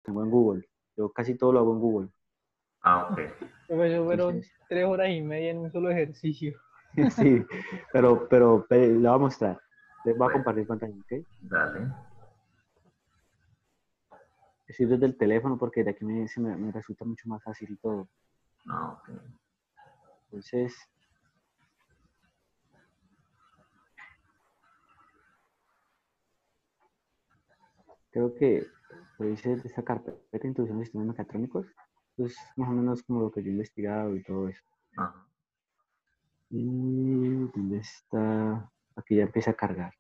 tengo en Google. Yo casi todo lo hago en Google. Ah, ok. Sí. Pues eso fueron Entonces, 3 horas y media en un solo ejercicio. sí, pero le voy a mostrar. Les voy a Bueno, compartir pantalla, ¿ok? dale. Estoy desde el teléfono porque de aquí me resulta mucho más fácil todo. Ah, ok. Entonces, creo que lo hice de esta carpeta de introducción a sistemas mecatrónicos. Pues más o menos como lo que yo he investigado y todo eso. Ajá. ¿Y dónde está? Aquí ya empieza a cargar.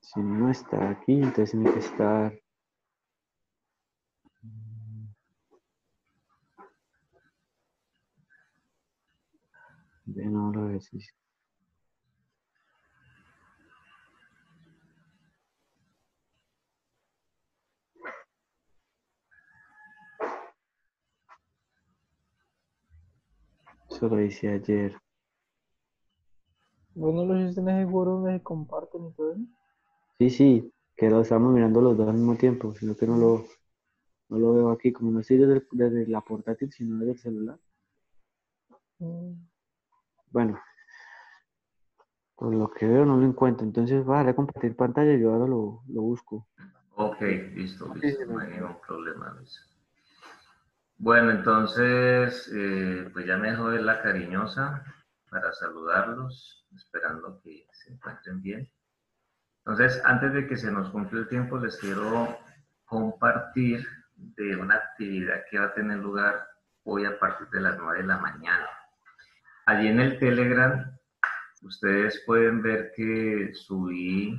Si no está aquí, entonces tiene que estar. De nuevo los ejercicios. Eso lo hice ayer. Bueno, los hiciste en ese foro donde se comparten y todo eso. Sí, sí, que lo estamos mirando los dos al mismo tiempo, sino que no lo veo aquí, como no estoy desde la portátil, sino desde el celular. Mm. Bueno, por lo que veo no lo encuentro, entonces voy a darle a compartir pantalla y yo ahora lo busco. Ok, listo, Sí, listo. se No me hay fue. ningún problema, Luis. Bueno, entonces, pues ya me dejó ver la cariñosa para saludarlos, esperando que se encuentren bien. Entonces, antes de que se nos cumpla el tiempo, les quiero compartir de una actividad que va a tener lugar hoy a partir de las 9 de la mañana. Allí en el Telegram, ustedes pueden ver que subí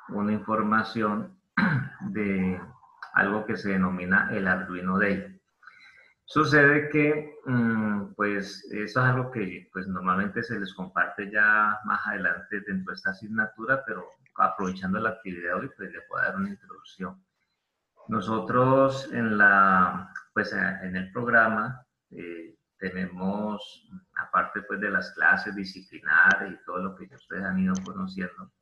una información de algo que se denomina el Arduino Day. Sucede que, pues, eso es algo que pues, normalmente se les comparte ya más adelante dentro de esta asignatura, pero aprovechando la actividad de hoy, pues le puedo dar una introducción. Nosotros pues, en el programa tenemos, aparte pues, de las clases disciplinares y todo lo que ustedes han ido conociendo,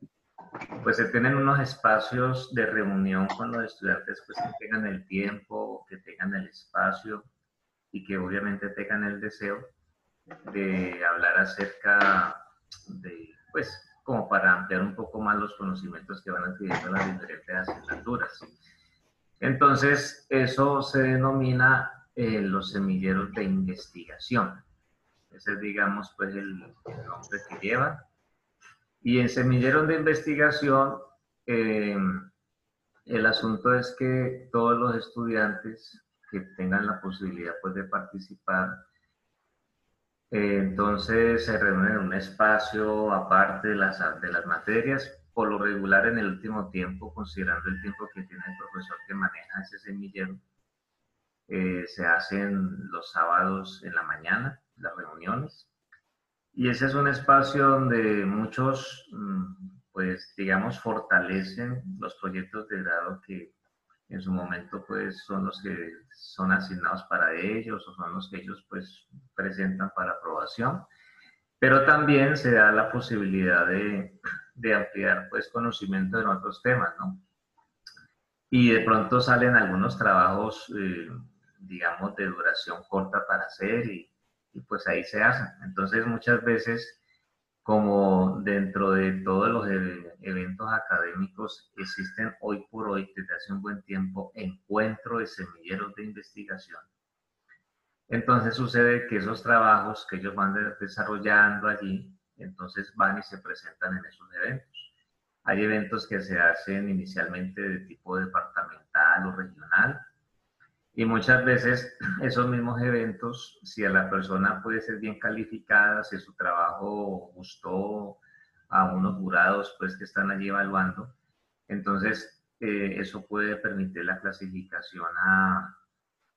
pues se tienen unos espacios de reunión con los estudiantes pues, que tengan el tiempo, que tengan el espacio y que obviamente tengan el deseo de hablar acerca de, pues, como para ampliar un poco más los conocimientos que van adquiriendo las diferentes asignaturas. Entonces, eso se denomina los semilleros de investigación. Ese es, digamos, pues el nombre que lleva. Y en semilleros de investigación, eh, el asunto es que todos los estudiantes que tengan la posibilidad pues, de participar, entonces se reúnen en un espacio aparte de las materias, por lo regular en el último tiempo, considerando el tiempo que tiene el profesor que maneja ese semillero, se hacen los sábados en la mañana, las reuniones. Y ese es un espacio donde muchos, pues digamos, fortalecen los proyectos de grado que en su momento pues son los que son asignados para ellos o son los que ellos pues presentan para aprobación, pero también se da la posibilidad de ampliar pues conocimiento en otros temas, ¿no? Y de pronto salen algunos trabajos, digamos, de duración corta para hacer y pues ahí se hacen. Entonces muchas veces como dentro de todos los eventos académicos existen hoy por hoy, desde hace un buen tiempo, encuentros de semilleros de investigación. Entonces sucede que esos trabajos que ellos van desarrollando allí, entonces van y se presentan en esos eventos. Hay eventos que se hacen inicialmente de tipo departamental o regional, y muchas veces esos mismos eventos, si a la persona puede ser bien calificada, si su trabajo gustó a unos jurados pues, que están allí evaluando, entonces eso puede permitir la clasificación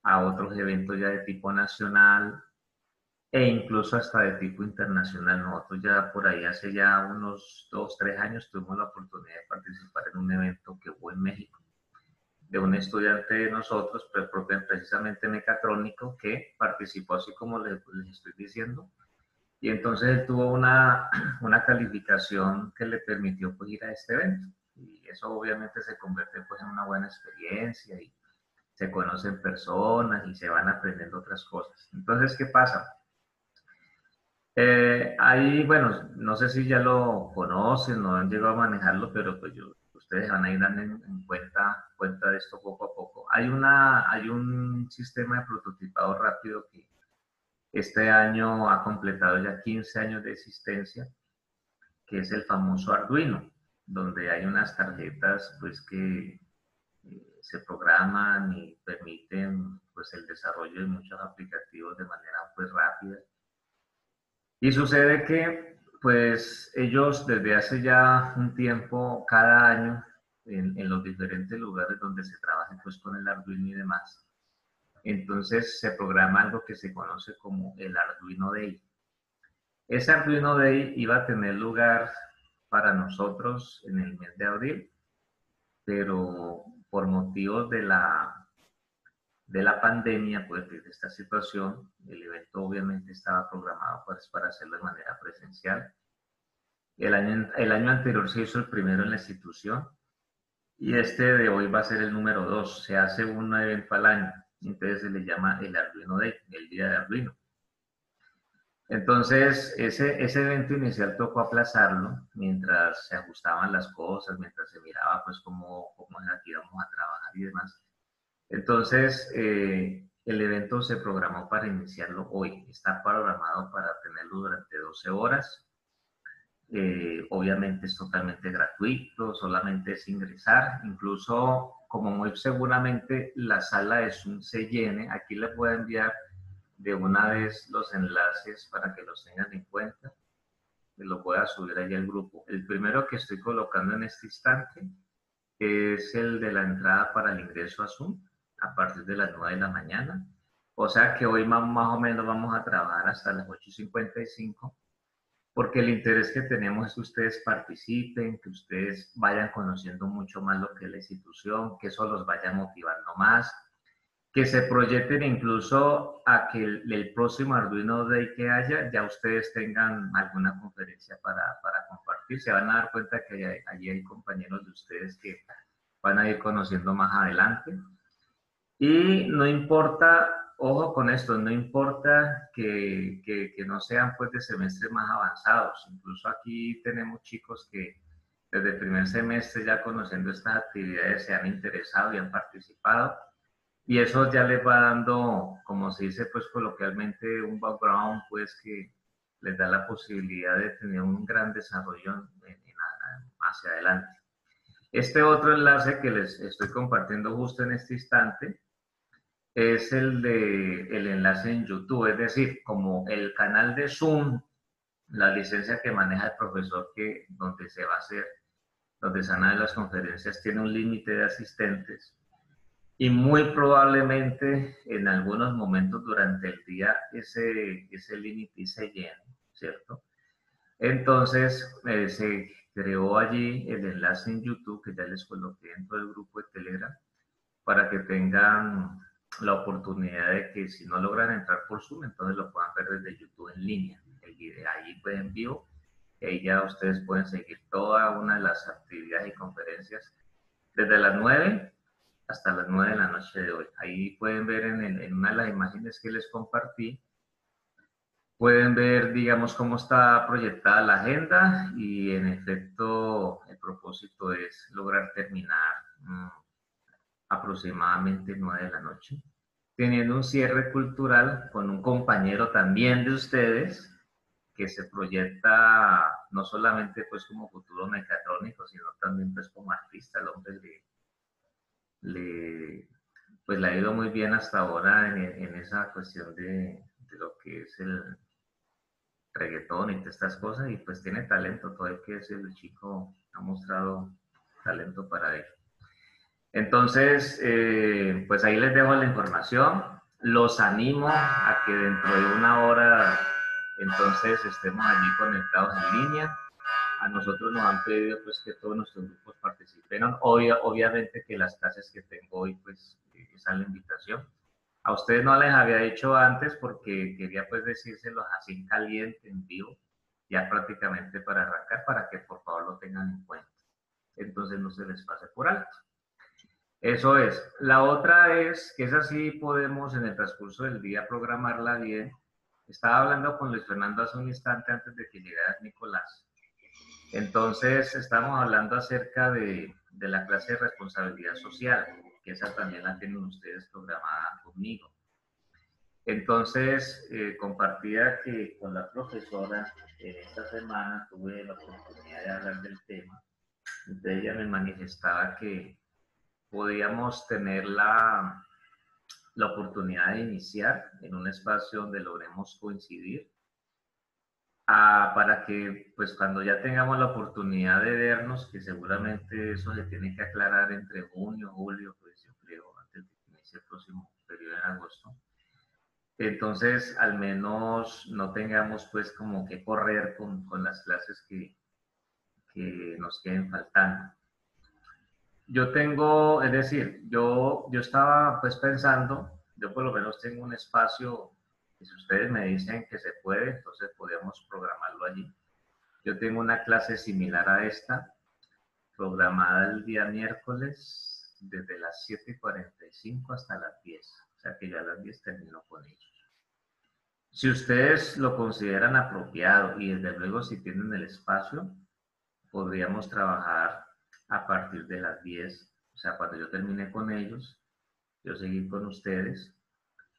a otros eventos ya de tipo nacional e incluso hasta de tipo internacional. Nosotros ya por ahí hace ya unos 2, 3 años tuvimos la oportunidad de participar en un evento que hubo en México de un estudiante de nosotros, precisamente mecatrónico, que participó así como les estoy diciendo. Y entonces él tuvo una calificación que le permitió pues, ir a este evento. Y eso obviamente se convierte pues, en una buena experiencia y se conocen personas y se van aprendiendo otras cosas. Entonces, ¿qué pasa? Ahí, bueno, no sé si ya lo conocen o han llegado a manejarlo, pero pues ustedes van a ir dando en cuenta de esto poco a poco. Hay un sistema de prototipado rápido que este año ha completado ya 15 años de existencia, que es el famoso Arduino, donde hay unas tarjetas pues que se programan y permiten pues el desarrollo de muchos aplicativos de manera pues rápida. Y sucede que pues ellos desde hace ya un tiempo, cada año, en los diferentes lugares donde se trabaja pues con el Arduino y demás, entonces se programa algo que se conoce como el Arduino Day. Ese Arduino Day iba a tener lugar para nosotros en el mes de abril, pero por motivos de la pandemia, pues de esta situación, el evento obviamente estaba programado pues, para hacerlo de manera presencial. El año anterior se hizo el primero en la institución y este de hoy va a ser el número 2. Se hace un evento al año, entonces se le llama el Arduino Day, el día de Arduino. Entonces, ese evento inicial tocó aplazarlo mientras se ajustaban las cosas, mientras se miraba pues cómo era que íbamos a trabajar y demás. Entonces, el evento se programó para iniciarlo hoy. Está programado para tenerlo durante 12 horas. Obviamente es totalmente gratuito, solamente es ingresar. Incluso, como muy seguramente la sala de Zoom se llene, aquí les voy a enviar de una vez los enlaces para que los tengan en cuenta. Los voy a subir ahí al grupo. El primero que estoy colocando en este instante es el de la entrada para el ingreso a Zoom a partir de las 9 de la mañana. O sea que hoy más o menos vamos a trabajar hasta las 8:55, porque el interés que tenemos es que ustedes participen, que ustedes vayan conociendo mucho más lo que es la institución, que eso los vaya motivando más, que se proyecten incluso a que el próximo Arduino Day que haya, ya ustedes tengan alguna conferencia para compartir. Se van a dar cuenta que allí hay compañeros de ustedes que van a ir conociendo más adelante. Y no importa, ojo con esto, no importa que no sean pues de semestres más avanzados. Incluso aquí tenemos chicos que desde el primer semestre ya conociendo estas actividades se han interesado y han participado. Y eso ya les va dando, como se dice pues coloquialmente, un background pues que les da la posibilidad de tener un gran desarrollo hacia adelante. Este otro enlace que les estoy compartiendo justo en este instante es el enlace en YouTube, es decir, como el canal de Zoom, la licencia que maneja el profesor donde se va a hacer, donde se van a dar las conferencias, tiene un límite de asistentes. Y muy probablemente en algunos momentos durante el día ese límite se llene, ¿cierto? Entonces se creó allí el enlace en YouTube que ya les coloqué dentro del grupo de Telegram para que tengan la oportunidad de que si no logran entrar por Zoom, entonces lo puedan ver desde YouTube en línea, el video ahí pues en vivo, y ahí ya ustedes pueden seguir toda una de las actividades y conferencias desde las 9 hasta las 9 de la noche de hoy. Ahí pueden ver en una de las imágenes que les compartí, pueden ver, digamos, cómo está proyectada la agenda y en efecto el propósito es lograr terminar aproximadamente 9 de la noche, teniendo un cierre cultural con un compañero también de ustedes que se proyecta no solamente pues como futuro mecatrónico, sino también pues como artista. El hombre pues le ha ido muy bien hasta ahora en esa cuestión de lo que es el reggaetón y todas estas cosas, y pues tiene talento, todo el que es el chico ha mostrado talento para ello. Entonces, pues ahí les dejo la información. Los animo a que dentro de una hora entonces estemos allí conectados en línea. A nosotros nos han pedido pues que todos nuestros grupos participen. Obviamente que las clases que tengo hoy pues esa es la invitación. A ustedes no les había dicho antes porque quería pues decírselos así en caliente, en vivo, ya prácticamente para arrancar, para que por favor lo tengan en cuenta. Entonces no se les pase por alto. Eso es. La otra es que esa sí podemos en el transcurso del día programarla bien. Estaba hablando con Luis Fernando hace un instante antes de que llegara Nicolás. Entonces estamos hablando acerca de la clase de responsabilidad social, que esa también la tienen ustedes programada conmigo. Entonces, compartía que con la profesora esta semana tuve la oportunidad de hablar del tema. Entonces ella me manifestaba que podíamos tener la oportunidad de iniciar en un espacio donde logremos coincidir para que pues cuando ya tengamos la oportunidad de vernos, que seguramente eso se tiene que aclarar entre junio, julio, pues yo creo, antes de que inicie el próximo periodo en agosto, entonces al menos no tengamos pues como que correr con las clases que nos queden faltando. Yo tengo, es decir, yo estaba pues pensando, yo por lo menos tengo un espacio, y si ustedes me dicen que se puede, entonces podríamos programarlo allí. Yo tengo una clase similar a esta, programada el día miércoles, desde las 7:45 hasta las 10. O sea que ya a las 10 termino con ellos. Si ustedes lo consideran apropiado y desde luego si tienen el espacio, podríamos trabajar a partir de las 10. O sea, cuando yo termine con ellos, yo seguir con ustedes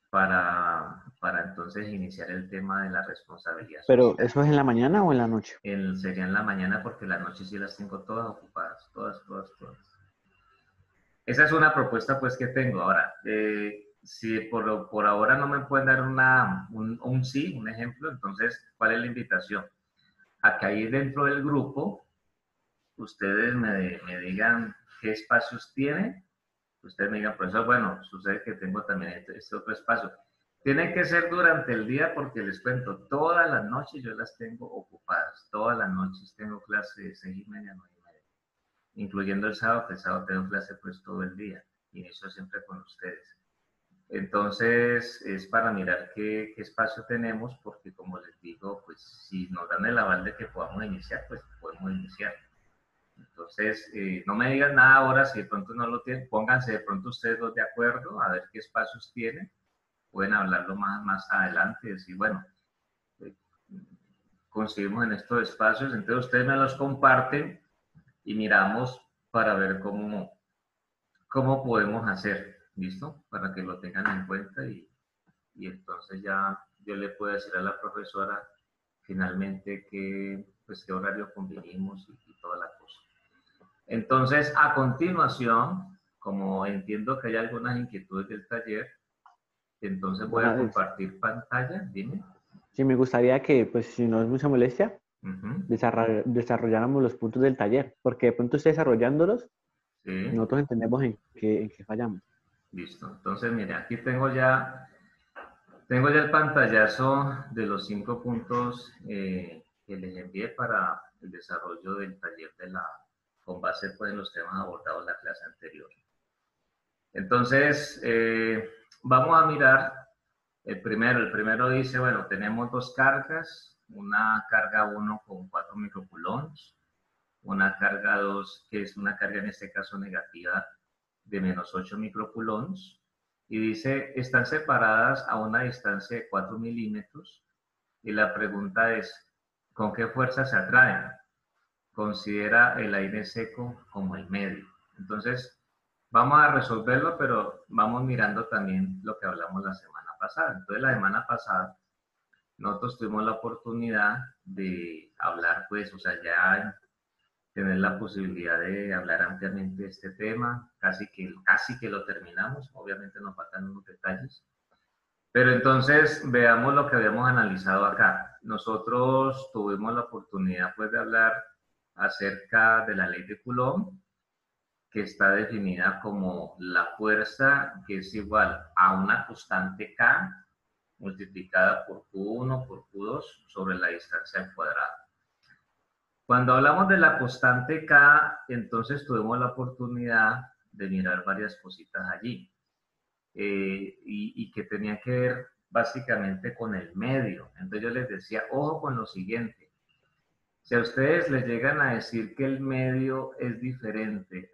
para entonces iniciar el tema de la responsabilidad Pero, social. ¿eso es en la mañana o en la noche? Sería en la mañana porque la noche sí las tengo todas ocupadas, todas, todas, todas. Esa es una propuesta pues que tengo. Ahora, si por ahora no me pueden dar un sí, un ejemplo, entonces, ¿cuál es la invitación? A que ahí dentro del grupo ustedes me digan qué espacios tienen. Ustedes me digan, profesor, bueno, sucede que tengo también este otro espacio. Tiene que ser durante el día porque les cuento, todas las noches yo las tengo ocupadas. Todas las noches tengo clase de 6:30 a 9:30, incluyendo el sábado, que el sábado tengo clase pues todo el día. Inicio siempre con ustedes. Entonces, es para mirar qué espacio tenemos, porque como les digo, pues si nos dan el aval de que podamos iniciar, pues podemos iniciar. Entonces, no me digan nada ahora si de pronto no lo tienen, pónganse de pronto ustedes dos de acuerdo, a ver qué espacios tienen, pueden hablarlo más adelante y decir, bueno, eh, conseguimos en estos espacios, entonces ustedes me los comparten y miramos para ver cómo podemos hacer, ¿listo? Para que lo tengan en cuenta y entonces ya yo le puedo decir a la profesora finalmente pues, qué horario convinimos y toda la cosa. Entonces, a continuación, como entiendo que hay algunas inquietudes del taller, entonces voy Don a Alex, compartir pantalla, dime. sí me gustaría que, pues, si no es mucha molestia, Uh-huh. desarrolláramos los puntos del taller, porque de pronto usted desarrollándolos, Sí, nosotros entendemos en qué fallamos. listo. Entonces, mire, aquí tengo ya el pantallazo de los 5 puntos que les envié para el desarrollo del taller con base pues, en los temas abordados en la clase anterior. Entonces, vamos a mirar el primero dice, bueno, tenemos dos cargas, una carga 1 con 4 microcoulombs, una carga 2 que es una carga en este caso negativa de menos 8 microcoulombs, y dice, están separadas a una distancia de 4 milímetros, y la pregunta es, ¿con qué fuerza se atraen? Considera el aire seco como el medio. Entonces, vamos a resolverlo, pero vamos mirando también lo que hablamos la semana pasada. Entonces, la semana pasada, nosotros tuvimos la oportunidad de hablar, pues, o sea, ya tener la posibilidad de hablar ampliamente de este tema, casi que lo terminamos, obviamente nos faltan unos detalles, pero entonces veamos lo que habíamos analizado acá. Nosotros tuvimos la oportunidad, pues, de hablar acerca de la ley de Coulomb, que está definida como la fuerza que es igual a una constante K multiplicada por Q1 por Q2 sobre la distancia al cuadrado. Cuando hablamos de la constante K, entonces tuvimos la oportunidad de mirar varias cositas allí. Y que tenía que ver básicamente con el medio. Entonces yo les decía, ojo con lo siguiente. Si a ustedes les llegan a decir que el medio es diferente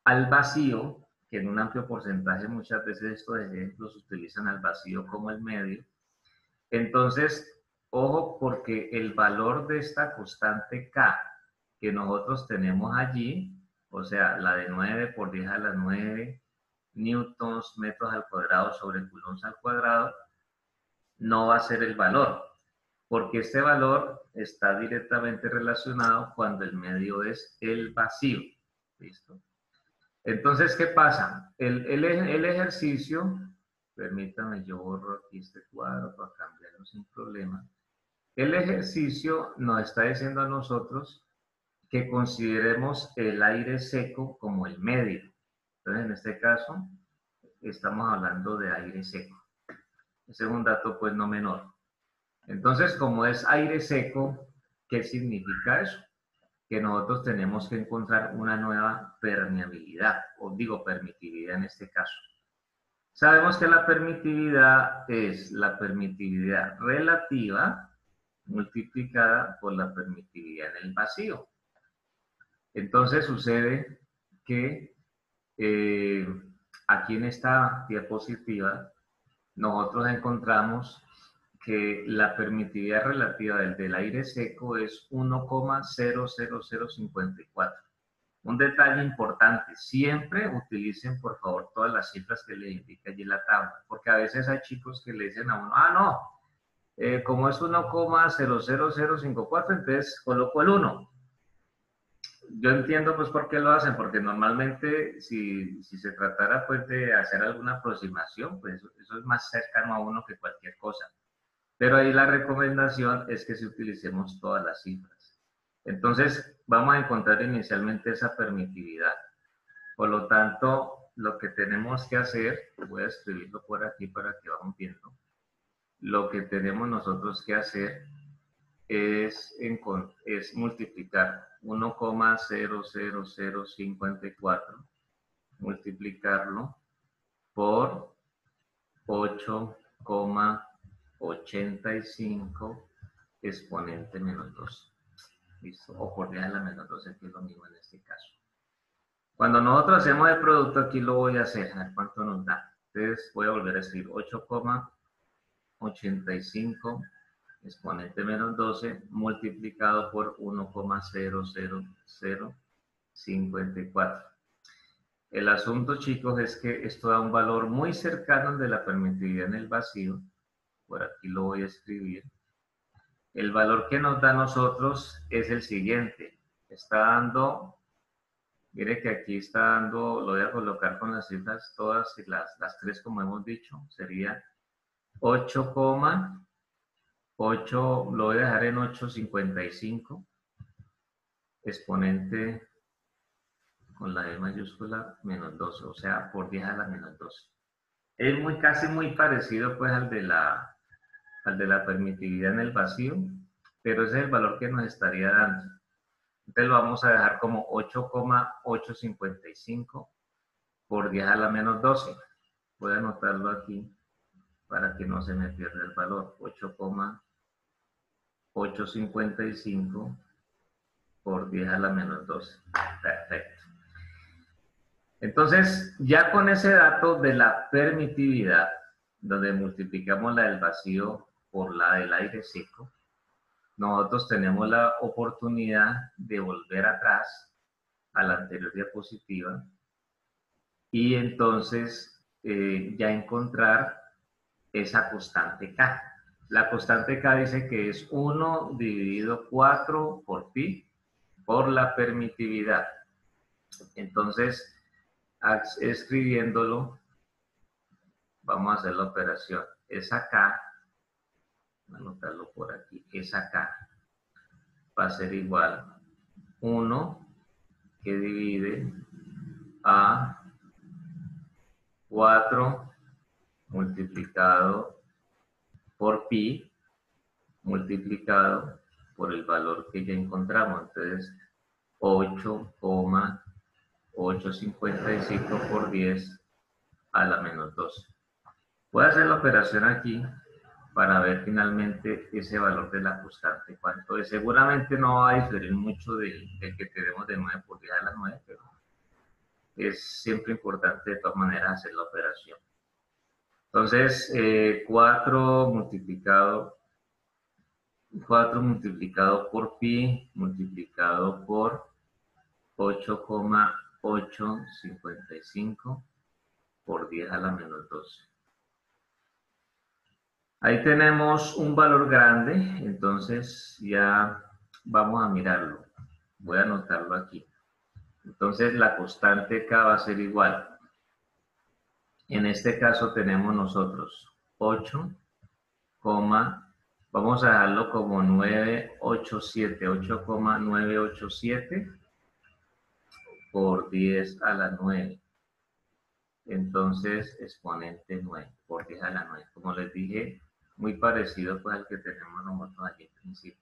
al vacío, que en un amplio porcentaje muchas veces estos ejemplos utilizan al vacío como el medio, entonces, ojo porque el valor de esta constante K que nosotros tenemos allí, o sea, la de 9 por 10 a la 9 newtons metros al cuadrado sobre coulombs al cuadrado, no va a ser el valor, porque este valor está directamente relacionado cuando el medio es el vacío. ¿Listo? Entonces, ¿qué pasa? El ejercicio, permítame, yo borro aquí este cuadro para cambiarlo sin problema. El ejercicio nos está diciendo a nosotros que consideremos el aire seco como el medio. Entonces, en este caso, estamos hablando de aire seco. Ese es un dato, pues, no menor. Entonces, como es aire seco, ¿qué significa eso? Que nosotros tenemos que encontrar una nueva permeabilidad, o digo permitividad en este caso. Sabemos que la permitividad es la permitividad relativa multiplicada por la permitividad en el vacío. Entonces sucede que aquí en esta diapositiva nosotros encontramos que la permitividad relativa del aire seco es 1,00054. Un detalle importante, siempre utilicen por favor todas las cifras que les indica allí la tabla, porque a veces hay chicos que le dicen a uno, no, como es 1,00054, entonces coloco el 1. Yo entiendo pues por qué lo hacen, porque normalmente si se tratara pues de hacer alguna aproximación, pues eso es más cercano a uno que cualquier cosa. Pero ahí la recomendación es que si utilicemos todas las cifras. Entonces vamos a encontrar inicialmente esa permitividad. Por lo tanto, lo que tenemos que hacer, voy a escribirlo por aquí para que vamos viendo, lo que tenemos nosotros que hacer es multiplicar 1,00054, multiplicarlo por 8,85 exponente menos 2. ¿Listo? O por 10 a la menos 12, que es lo mismo en este caso. Cuando nosotros hacemos el producto, aquí lo voy a hacer, a ver cuánto nos da. Entonces voy a volver a escribir 8,85 exponente menos 12 multiplicado por 1,00054. El asunto, chicos, es que esto da un valor muy cercano al de la permitividad en el vacío. Por aquí lo voy a escribir. El valor que nos da a nosotros es el siguiente. Está dando, mire que aquí está dando, lo voy a colocar con las cifras todas, las tres como hemos dicho, sería 8,8, lo voy a dejar en 8,55, exponente con la E mayúscula menos 12, o sea, por 10 a la menos 12. Es casi muy parecido pues al de la permitividad en el vacío, pero ese es el valor que nos estaría dando. Entonces lo vamos a dejar como 8,855 por 10 a la menos 12. Voy a anotarlo aquí para que no se me pierda el valor. 8,855 por 10 a la menos 12. Perfecto. Entonces, ya con ese dato de la permitividad, donde multiplicamos la del vacío por la del aire seco, nosotros tenemos la oportunidad de volver atrás a la anterior diapositiva y entonces ya encontrar esa constante K. La constante K dice que es 1 dividido 4 por pi por la permitividad. Entonces, escribiéndolo, vamos a hacer la operación. Esa K, voy a anotarlo por aquí, esa K va a ser igual a 1 que divide a 4 multiplicado por pi multiplicado por el valor que ya encontramos. Entonces, 8,855 por 10 a la menos 12. Voy a hacer la operación aquí para ver finalmente ese valor de la constante cuánto es. Seguramente no va a diferir mucho del que tenemos de 9 por 10 a la 9, pero es siempre importante de todas maneras hacer la operación. Entonces, 4 multiplicado por pi multiplicado por 8,855 por 10 a la menos 12. Ahí tenemos un valor grande, entonces ya vamos a mirarlo. Voy a anotarlo aquí. Entonces la constante K va a ser igual. En este caso tenemos nosotros 8, vamos a dejarlo como 987, 8,987 por 10 a la 9. Entonces, exponente 9 por 10 a la 9. Como les dije, muy parecido pues al que tenemos nosotros aquí al principio.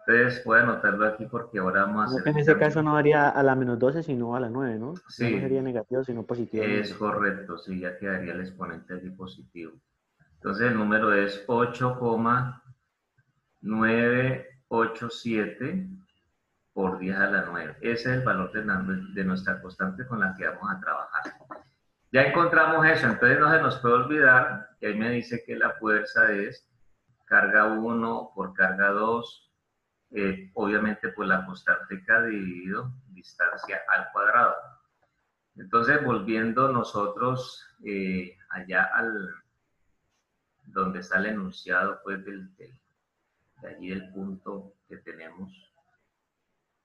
Entonces, voy a anotarlo aquí porque ahora vamos a hacer... En ese caso no daría a la menos 12, sino a la 9, ¿no? Sí, Ya no sería negativo, sino positivo. Es correcto, sí, ya quedaría el exponente aquí positivo. Entonces, el número es 8,987 por 10 a la 9. Ese es el valor de nuestra constante con la que vamos a trabajar. Ya encontramos eso, entonces no se nos puede olvidar que ahí me dice que la fuerza es carga 1 por carga 2, obviamente por la constante K dividido distancia al cuadrado. Entonces, volviendo nosotros allá donde está el enunciado pues de allí del punto que tenemos.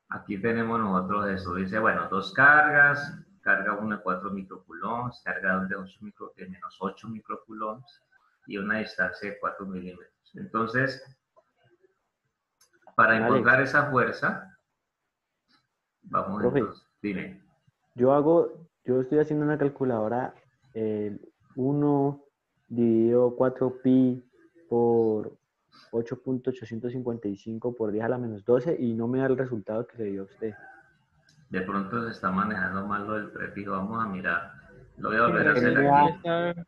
Aquí tenemos nosotros eso, dice, bueno, dos cargas, carga 1 de 4 microcoulombs, carga 2 de menos 8 microcoulombs y una distancia de 4 milímetros. Entonces, para encontrar esa fuerza, vamos entonces, dime. Yo estoy haciendo una calculadora, 1 dividido 4pi por 8,855 por 10 a la menos 12 y no me da el resultado que le dio a usted. De pronto se está manejando mal lo del prefijo, vamos a mirar. Lo voy a volver a hacer aquí.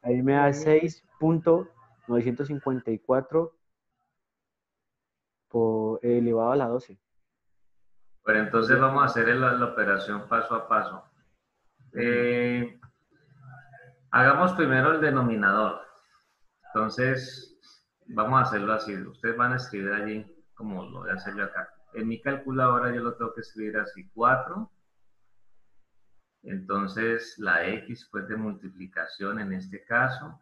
Ahí me da 6,954 por elevado a la 12. Pero entonces vamos a hacer la operación paso a paso. Hagamos primero el denominador. Entonces, vamos a hacerlo así. Ustedes van a escribir allí, como lo voy a hacer yo acá. En mi calculadora yo lo tengo que escribir así, 4. Entonces, la X pues de multiplicación en este caso.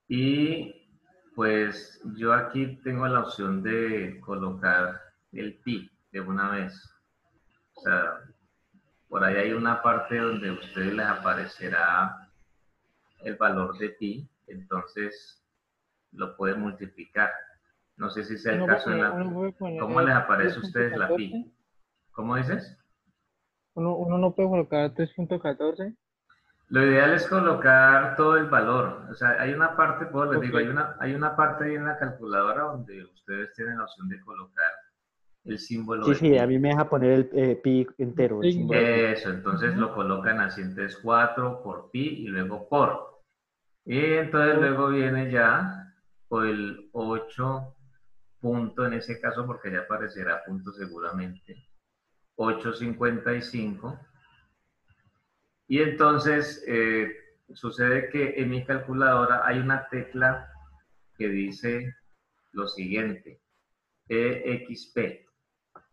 Y pues yo aquí tengo la opción de colocar el pi de una vez. O sea, por ahí hay una parte donde a ustedes les aparecerá el valor de pi, entonces lo pueden multiplicar. No sé si sea el caso en la... ¿Cómo les aparece a ustedes la pi? ¿Cómo dices? Uno no puede colocar 3.14. Lo ideal es colocar todo el valor. O sea, hay una parte, pues les digo, hay una parte ahí en la calculadora donde ustedes tienen la opción de colocar el símbolo de pi. A mí me deja poner el pi entero. El símbolo eso, entonces lo colocan así, entonces 4 por pi y luego por. Y entonces luego viene ya o el 8 punto en ese caso, porque ya aparecerá punto seguramente, 8,55. Y entonces sucede que en mi calculadora hay una tecla que dice lo siguiente, EXP.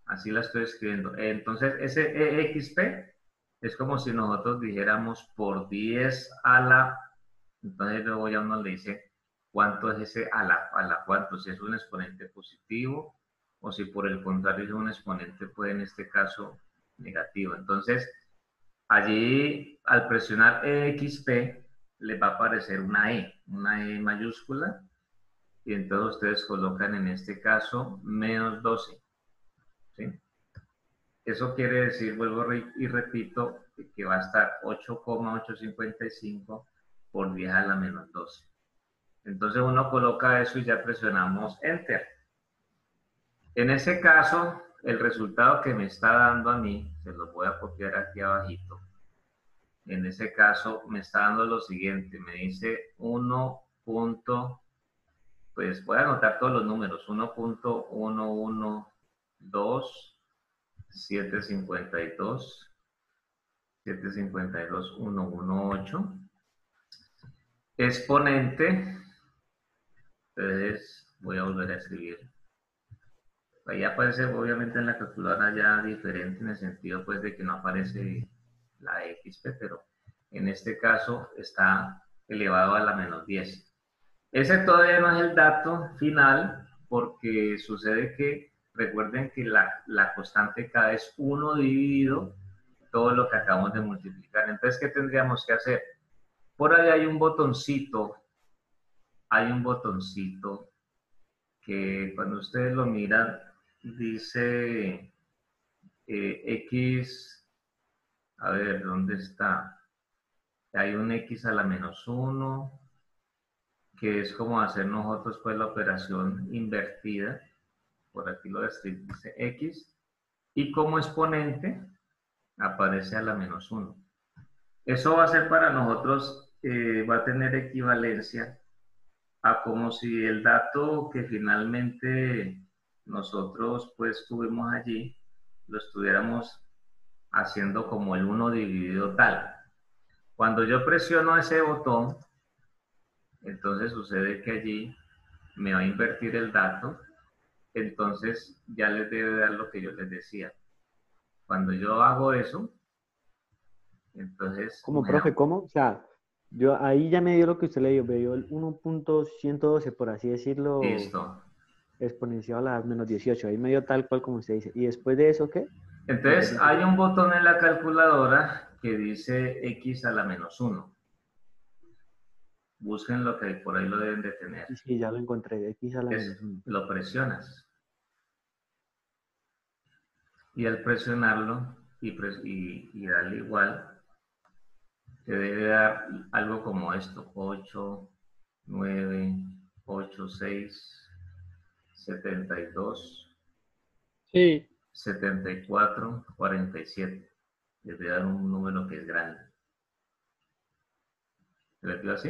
Así la estoy escribiendo. Entonces, ese EXP es como si nosotros dijéramos por 10 a la... Entonces luego ya uno le dice cuánto es ese a la cuánto, si es un exponente positivo o si por el contrario es un exponente, pues en este caso negativo. Entonces, allí al presionar EXP les va a aparecer una E mayúscula y entonces ustedes colocan en este caso menos 12. ¿Sí? Eso quiere decir, vuelvo y repito, que va a estar 8,855 por 10 a la menos 12. Entonces uno coloca eso y ya presionamos Enter. En ese caso, el resultado que me está dando a mí, se lo voy a copiar aquí abajito. En ese caso, me está dando lo siguiente. Me dice 1. Pues voy a anotar todos los números. 1.112.752. 752.118. Exponente. Entonces, voy a volver a escribir. Ahí aparece obviamente en la calculadora ya diferente en el sentido pues de que no aparece la XP, pero en este caso está elevado a la menos 10. Ese todavía no es el dato final porque sucede que recuerden que la constante K es 1 dividido todo lo que acabamos de multiplicar. Entonces, ¿qué tendríamos que hacer? Por ahí hay un botoncito que cuando ustedes lo miran dice X, a ver, ¿dónde está? Hay un X a la menos 1, que es como hacer nosotros pues la operación invertida. Por aquí lo describe, dice X, y como exponente aparece a la menos 1. Eso va a ser para nosotros, va a tener equivalencia a como si el dato que finalmente nosotros pues tuvimos allí, lo estuviéramos haciendo como el 1 dividido tal. Cuando yo presiono ese botón, entonces sucede que allí me va a invertir el dato, entonces ya les debe dar lo que yo les decía. Cuando yo hago eso, entonces ¿Cómo, profe? ¿Cómo? O sea, yo ahí ya me dio lo que usted le dio, me dio el 1.112, por así decirlo, listo. exponencial a menos 18. Ahí me dio tal cual como usted dice. ¿Y después de eso qué? Entonces hay un botón en la calculadora que dice X a la menos 1. Busquen lo que por ahí lo deben de tener. Sí, ya lo encontré, X a la menos 1. Lo presionas. Y al presionarlo y darle igual, te debe dar algo como esto: 8, 9, 8, 6, 72, Sí. 74, 47. Les voy a dar un número que es grande. ¿Se le dio así?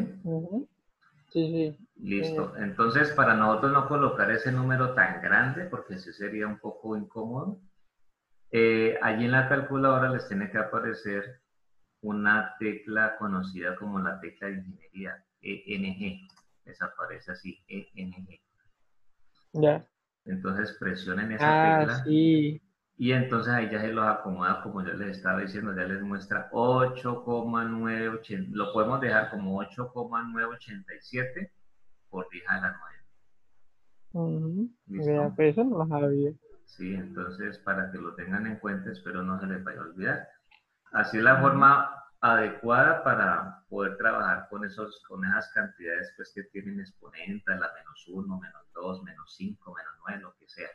Sí, sí. Listo. Entonces, para nosotros no colocar ese número tan grande, porque así sería un poco incómodo, allí en la calculadora les tiene que aparecer una tecla conocida como la tecla de ingeniería, ENG. Les aparece así, ENG. Ya. Entonces presionen esa tecla Sí. y entonces ahí ya se los acomoda como yo les estaba diciendo, ya les muestra 8,980, lo podemos dejar como 8,987 por 10 a la 9. Vea, ¿Listo? pero eso no lo sabía. Sí, entonces para que lo tengan en cuenta, espero no se les vaya a olvidar. Así es la forma adecuada para poder trabajar con esas cantidades pues, que tienen exponentes, la menos 1, menos 2, menos 5, menos 9, lo que sea,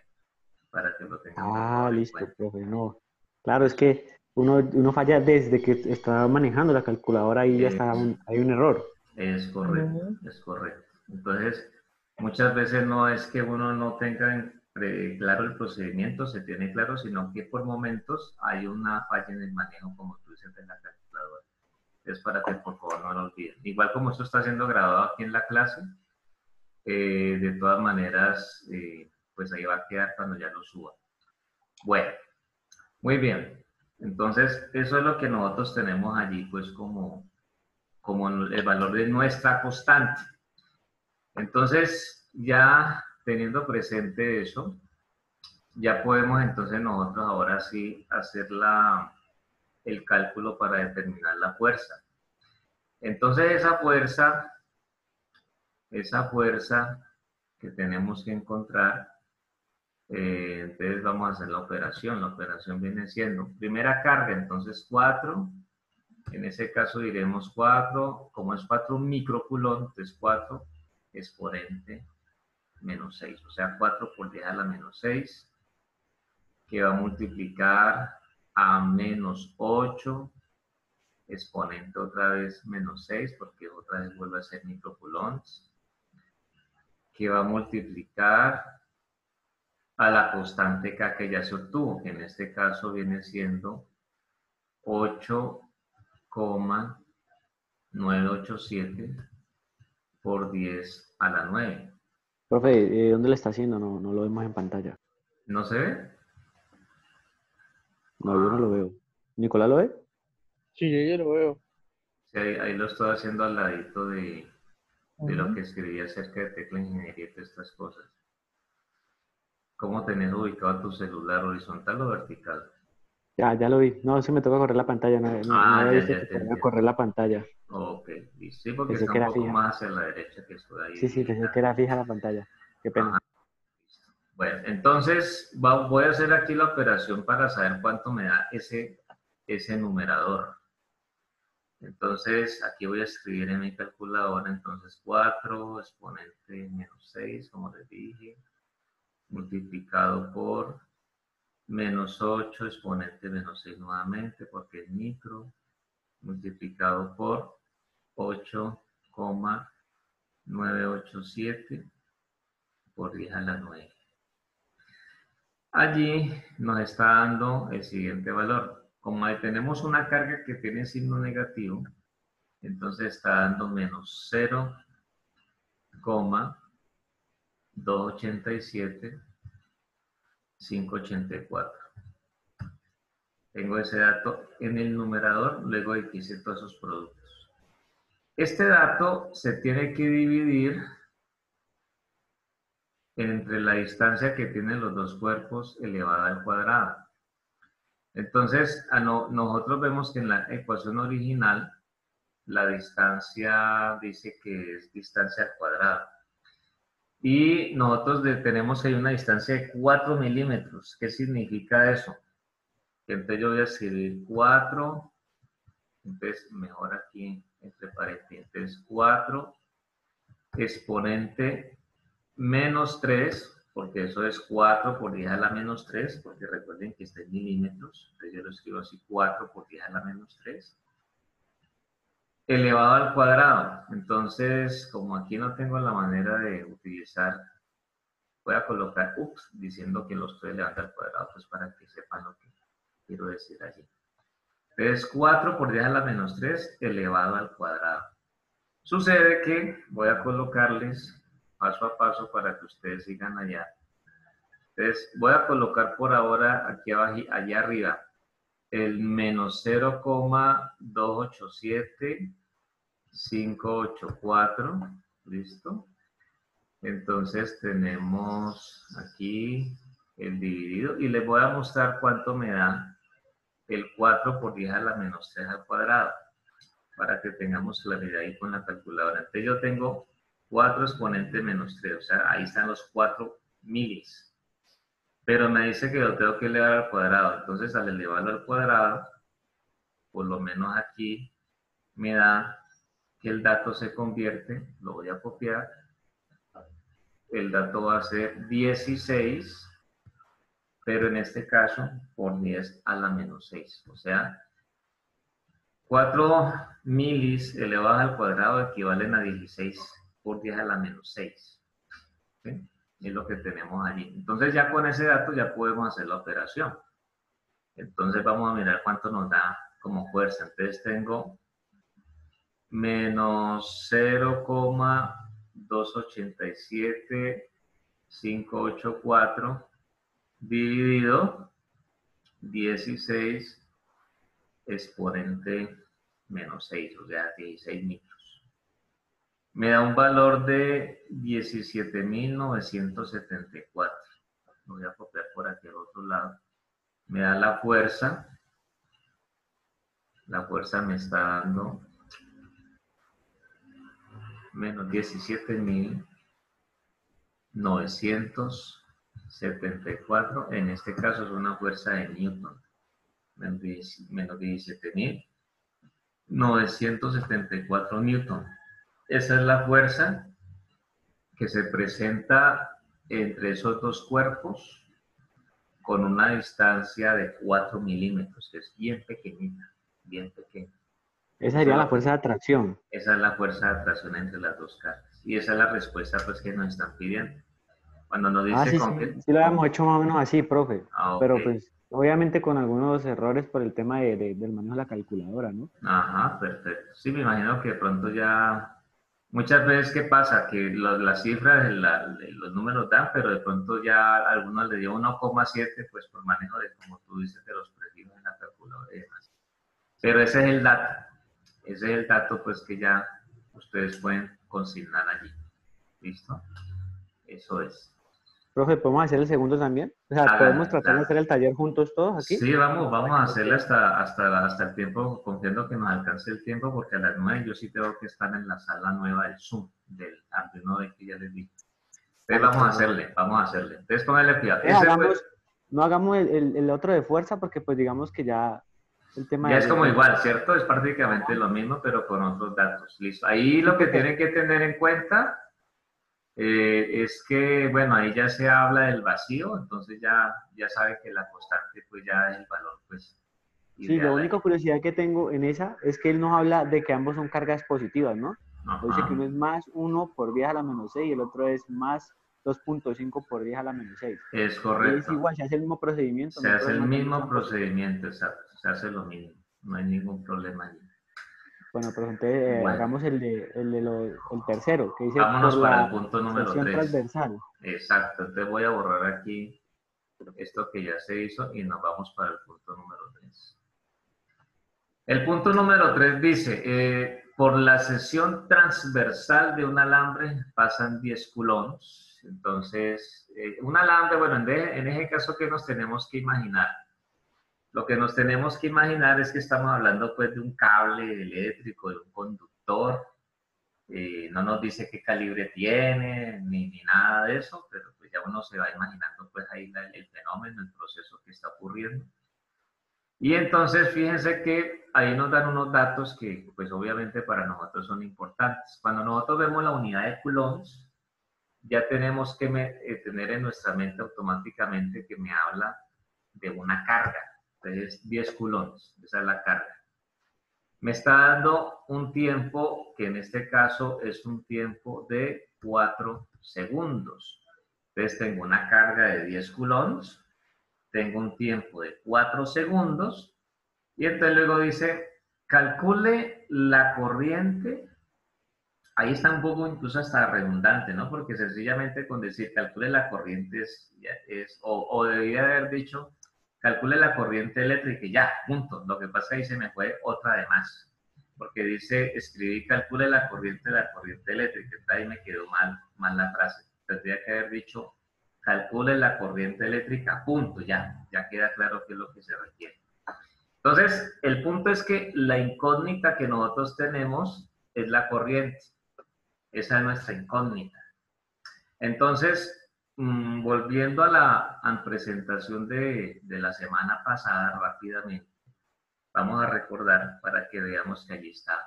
para que lo tengan por Ah, favor en listo, cuenta. profe, no. Claro, es que uno falla desde que está manejando la calculadora y ya Eh, está, hay un error. es correcto, es correcto. Entonces, muchas veces no es que uno no tenga claro el procedimiento, se tiene claro, sino que por momentos hay una falla en el manejo, como tú dices, de la calculadora. Es para que por favor no lo olviden. Igual como esto está siendo grabado aquí en la clase, de todas maneras, pues ahí va a quedar cuando ya lo suba. Bueno, muy bien. Entonces, eso es lo que nosotros tenemos allí, pues como el valor de nuestra constante. Entonces, ya teniendo presente eso, ya podemos entonces nosotros ahora sí hacer el cálculo para determinar la fuerza. Entonces, esa fuerza que tenemos que encontrar, entonces vamos a hacer la operación. La operación viene siendo primera carga, entonces 4. En ese caso diremos 4, como es 4 microcoulomb, entonces 4 exponente menos 6, o sea 4 por 10 a la menos 6, que va a multiplicar a menos 8, exponente otra vez menos 6, porque otra vez vuelve a ser microcoulombs, que va a multiplicar a la constante K que ya se obtuvo, que en este caso viene siendo 8,987 por 10 a la 9. Profe, ¿dónde le está haciendo? No, no lo vemos en pantalla. ¿No se ve? No, yo no lo veo. ¿Nicolás lo ve? Sí, yo ya lo veo. Sí, ahí lo estoy haciendo al ladito de lo Ujú. que escribí acerca de tecla ingeniería y todas estas cosas. ¿Cómo tenés ubicado tu celular, horizontal o vertical? Ya lo vi. No, se me toca correr la pantalla. No Ah, había ya, visto ya que te podía entiendo. correr la pantalla. Ok, listo. Sí, porque Pensé está que un era poco fija. más hacia la derecha que estoy ahí Sí, sí, pensé que digitando. era fija la pantalla. Qué pena. Ajá, listo. Bueno, entonces voy a hacer aquí la operación para saber cuánto me da ese numerador. Entonces, aquí voy a escribir en mi calculadora, entonces 4 exponente menos 6, como les dije, multiplicado por menos 8 exponente menos 6 nuevamente, porque es micro, multiplicado por 8,987 por 10 a la 9. Allí nos está dando el siguiente valor. Como ahí tenemos una carga que tiene signo negativo, entonces está dando menos 0,287,584. Tengo ese dato en el numerador, luego de que hice todos esos productos. Este dato se tiene que dividir entre la distancia que tienen los dos cuerpos elevada al cuadrado. Entonces, nosotros vemos que en la ecuación original la distancia dice que es distancia al cuadrado. Y nosotros tenemos que hay una distancia de 4 milímetros. ¿Qué significa eso? Entonces yo voy a escribir 4, entonces mejor aquí entre paréntesis. Entonces 4 exponente menos 3, porque eso es 4 por 10 a la menos 3, porque recuerden que está en milímetros, entonces yo lo escribo así, 4 por 10 a la menos 3, elevado al cuadrado. Entonces, como aquí no tengo la manera de utilizar, voy a colocar diciendo que lo estoy elevando al cuadrado, pues para que sepan lo que quiero decir allí. Entonces, 4 por 10 a la menos 3 elevado al cuadrado. Sucede que voy a colocarles paso a paso para que ustedes sigan allá. Entonces, voy a colocar por ahora aquí abajo, allá arriba, el menos 0,287,584. ¿Listo? Entonces tenemos aquí el dividido y les voy a mostrar cuánto me da el 4 por 10 a la menos 3 al cuadrado, para que tengamos claridad ahí con la calculadora. Entonces yo tengo 4 exponente menos 3, o sea, ahí están los 4 milis. Pero me dice que lo tengo que elevar al cuadrado. Entonces, al elevarlo al cuadrado, por lo menos aquí me da que el dato se convierte, lo voy a copiar, el dato va a ser 16, pero en este caso por 10 a la menos 6. O sea, 4 milis elevados al cuadrado equivalen a 16 por 10 a la menos 6. ¿Sí? Es lo que tenemos allí. Entonces ya con ese dato ya podemos hacer la operación. Entonces vamos a mirar cuánto nos da como fuerza. Entonces tengo menos 0,287584 dividido 16 exponente menos 6, o sea, 16 micros. Me da un valor de 17.974. Lo voy a copiar por aquí al otro lado. Me da la fuerza. La fuerza me está dando menos 17.974. En este caso es una fuerza de Newton. Menos 17.974 Newton. Esa es la fuerza que se presenta entre esos dos cuerpos con una distancia de 4 milímetros, que es bien pequeñita, bien pequeña. Esa Eso sería es la lo que, fuerza de atracción. esa es la fuerza de atracción entre las dos cargas. Y esa es la respuesta pues, que nos están pidiendo. Cuando nos Ah, dice sí, con sí, qué... sí lo habíamos hecho más o menos así, profe. Ah, ok. Pero pues, obviamente con algunos errores por el tema del manejo de la calculadora, ¿no? Ajá, perfecto. Sí, me imagino que de pronto ya, muchas veces, ¿qué pasa? Que las cifras, los números dan, pero de pronto ya a algunos le dio 1,7, pues por manejo de, como tú dices, de los prefijos en la calculadora y demás. Pero ese es el dato. Ese es el dato, pues, que ya ustedes pueden consignar allí. ¿Listo? Eso es. Profe, ¿podemos hacer el segundo también? O sea, ¿podemos Háganlo, tratar de claro. hacer el taller juntos todos aquí? Sí, vamos, Para vamos que a no hacerle quede... hasta el tiempo, confiando que nos alcance el tiempo, porque a las 9 yo sí tengo que estar en la sala nueva del Zoom, del Arduino de que ya les di. Entonces Vale, vamos a profe, vale. hacerle, vamos a hacerle. Entonces póngale cuidado. Entonces hagamos, no hagamos el otro de fuerza porque pues digamos que ya el tema Ya es como del... igual, ¿cierto? Es prácticamente Ajá. lo mismo, pero con otros datos. Listo. Ahí Sí, lo que porque tienen que tener en cuenta es que, bueno, ahí ya se habla del vacío, entonces ya sabe que la constante, pues ya es el valor, pues, sí, la ideal única allí. curiosidad que tengo en esa es que él nos habla de que ambos son cargas positivas, ¿no? Nos dice que Ajá, uno es más 1 por 10 a la menos 6 y el otro es más 2,5 por 10 a la menos 6. es Es correcto. igual, se hace el mismo procedimiento, no Se hay hace el problema que ambos mismo sean positivos. procedimiento, exacto. Se hace lo mismo. No hay ningún problema allí. Bueno, pero entonces Bueno, hagamos el tercero, que dice vámonos por para el la punto número sección 3. transversal. Exacto. Entonces voy a borrar aquí esto que ya se hizo y nos vamos para el punto número 3. El punto número 3 dice, por la sección transversal de un alambre pasan 10 coulombs. Entonces, un alambre, bueno, en ese caso, ¿qué nos tenemos que imaginar? Lo que nos tenemos que imaginar es que estamos hablando pues de un cable eléctrico, de un conductor. No nos dice qué calibre tiene, ni nada de eso, pero pues ya uno se va imaginando pues ahí el fenómeno, el proceso que está ocurriendo. Y entonces fíjense que ahí nos dan unos datos que pues obviamente para nosotros son importantes. Cuando nosotros vemos la unidad de coulombs, ya tenemos que tener en nuestra mente automáticamente que me habla de una carga. Entonces 10 coulombs, esa es la carga. Me está dando un tiempo que en este caso es un tiempo de 4 segundos. Entonces tengo una carga de 10 coulombs, tengo un tiempo de 4 segundos y entonces luego dice, calcule la corriente. Ahí está un poco incluso hasta redundante, ¿no? Porque sencillamente con decir calcule la corriente o debería haber dicho calcule la corriente eléctrica y ya, punto. Lo que pasa es que ahí se me fue otra de más. Porque dice, escribí calcule la corriente eléctrica. Entonces ahí me quedó mal la frase. Tendría que haber dicho calcule la corriente eléctrica, punto, ya queda claro qué es lo que se requiere. Entonces, el punto es que la incógnita que nosotros tenemos es la corriente. Esa es nuestra incógnita. Entonces, volviendo a la presentación de la semana pasada rápidamente, vamos a recordar para que veamos que allí está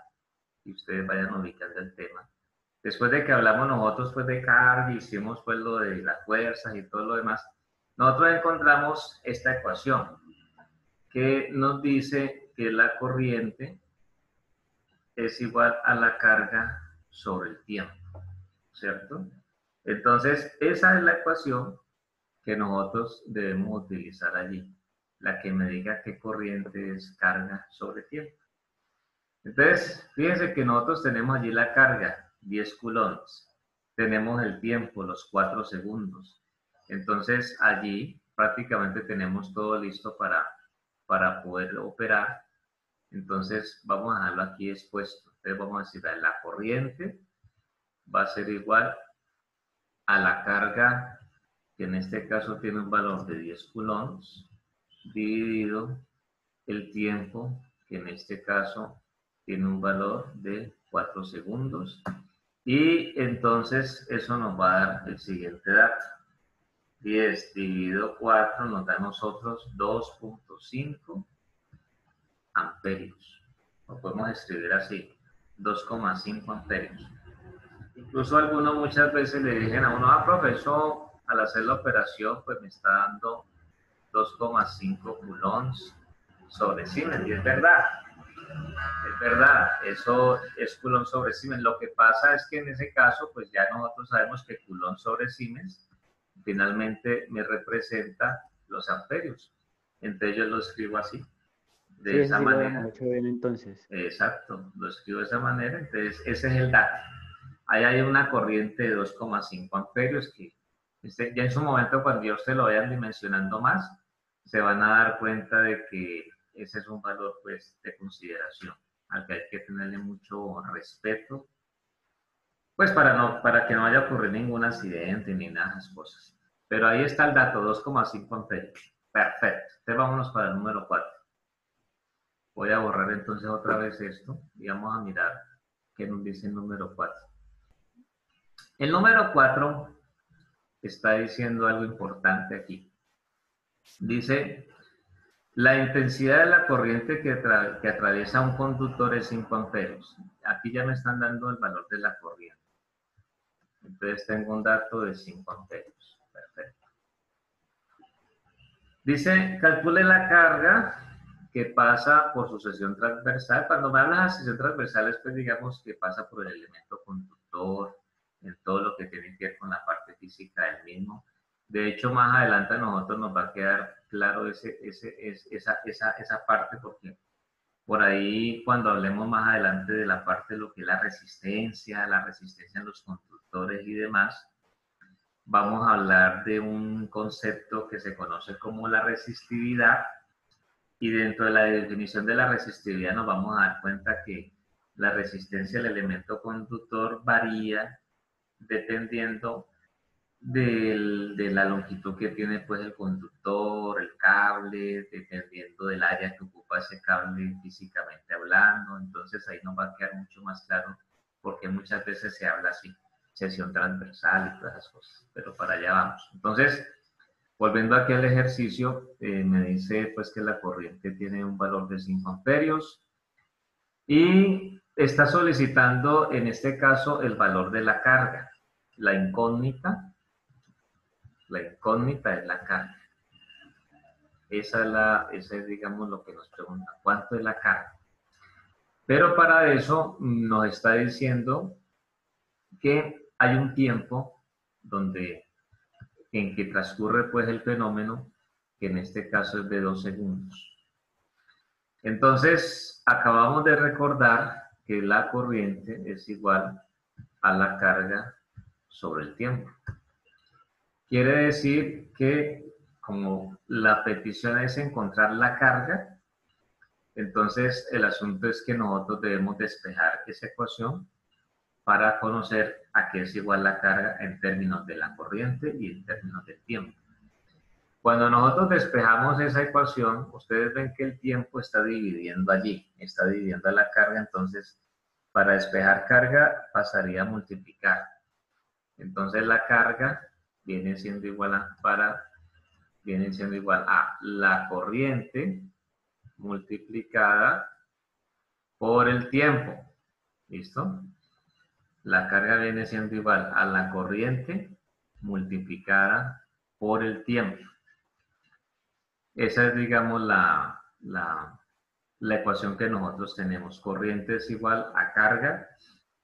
y ustedes vayan ubicando el tema. Después de que hablamos nosotros pues de carga, hicimos pues lo de las fuerzas y todo lo demás, nosotros encontramos esta ecuación que nos dice que la corriente es igual a la carga sobre el tiempo, ¿cierto? Entonces, esa es la ecuación que nosotros debemos utilizar allí, la que me diga qué corriente es carga sobre tiempo. Entonces, fíjense que nosotros tenemos allí la carga, 10 coulombs, tenemos el tiempo, los 4 segundos. Entonces, allí prácticamente tenemos todo listo para poder operar. Entonces, vamos a dejarlo aquí expuesto. Entonces, vamos a decir, la corriente va a ser igual a la carga, que en este caso tiene un valor de 10 coulombs, dividido el tiempo, que en este caso tiene un valor de 4 segundos. Y entonces eso nos va a dar el siguiente dato. 10 dividido 4 nos da a nosotros 2,5 amperios. Lo podemos escribir así, 2,5 amperios. Incluso algunos muchas veces le dicen a uno, profesor, al hacer la operación, pues me está dando 2,5 coulombs sobre Siemens. Y es verdad, eso es Coulomb sobre Siemens. Lo que pasa es que en ese caso, pues ya nosotros sabemos que Coulomb sobre Siemens finalmente me representa los amperios. Entonces yo lo escribo así, Sí, de eso esa sí lo habíamos manera. hecho bien entonces. Exacto, lo escribo de esa manera. Entonces ese es el dato. Ahí hay una corriente de 2,5 amperios que ya en su momento, cuando yo se lo vayan dimensionando más, se van a dar cuenta de que ese es un valor pues de consideración al que hay que tenerle mucho respeto, pues para que no vaya a ocurrir ningún accidente ni nada de esas cosas. Pero ahí está el dato, 2,5 amperios. Perfecto. Entonces vámonos para el número 4. Voy a borrar entonces otra vez esto y vamos a mirar qué nos dice el número 4. El número 4 está diciendo algo importante aquí. Dice, la intensidad de la corriente que atraviesa un conductor es 5 amperios. Aquí ya me están dando el valor de la corriente. Entonces tengo un dato de 5 amperios. Perfecto. Dice, calcule la carga que pasa por su sección transversal. Cuando me hablas de sección transversal, pues digamos que pasa por el elemento conductor, en todo lo que tiene que ver con la parte física del mismo. De hecho, más adelante a nosotros nos va a quedar claro esa parte, porque por ahí cuando hablemos más adelante de la parte de lo que es la resistencia en los conductores y demás, vamos a hablar de un concepto que se conoce como la resistividad, y dentro de la definición de la resistividad nos vamos a dar cuenta que la resistencia del elemento conductor varía dependiendo de la longitud que tiene pues el conductor, el cable, dependiendo del área que ocupa ese cable físicamente hablando. Entonces ahí nos va a quedar mucho más claro, porque muchas veces se habla así, sección transversal y todas esas cosas, pero para allá vamos. Entonces, volviendo aquí al ejercicio, me dice pues que la corriente tiene un valor de 5 amperios y está solicitando en este caso el valor de la carga. La incógnita es la carga. Esa es, digamos, lo que nos pregunta, ¿cuánto es la carga? Pero para eso nos está diciendo que hay un tiempo en que transcurre pues el fenómeno, que en este caso es de 2 segundos. Entonces, acabamos de recordar que la corriente es igual a la carga sobre el tiempo. Quiere decir que como la petición es encontrar la carga, entonces el asunto es que nosotros debemos despejar esa ecuación para conocer a qué es igual la carga en términos de la corriente y en términos del tiempo. Cuando nosotros despejamos esa ecuación, ustedes ven que el tiempo está dividiendo allí, está dividiendo la carga, entonces para despejar carga pasaría a multiplicar. Entonces la carga viene siendo igual a la corriente multiplicada por el tiempo. ¿Listo? La carga viene siendo igual a la corriente multiplicada por el tiempo. Esa es, digamos, la ecuación que nosotros tenemos. Corriente es igual a carga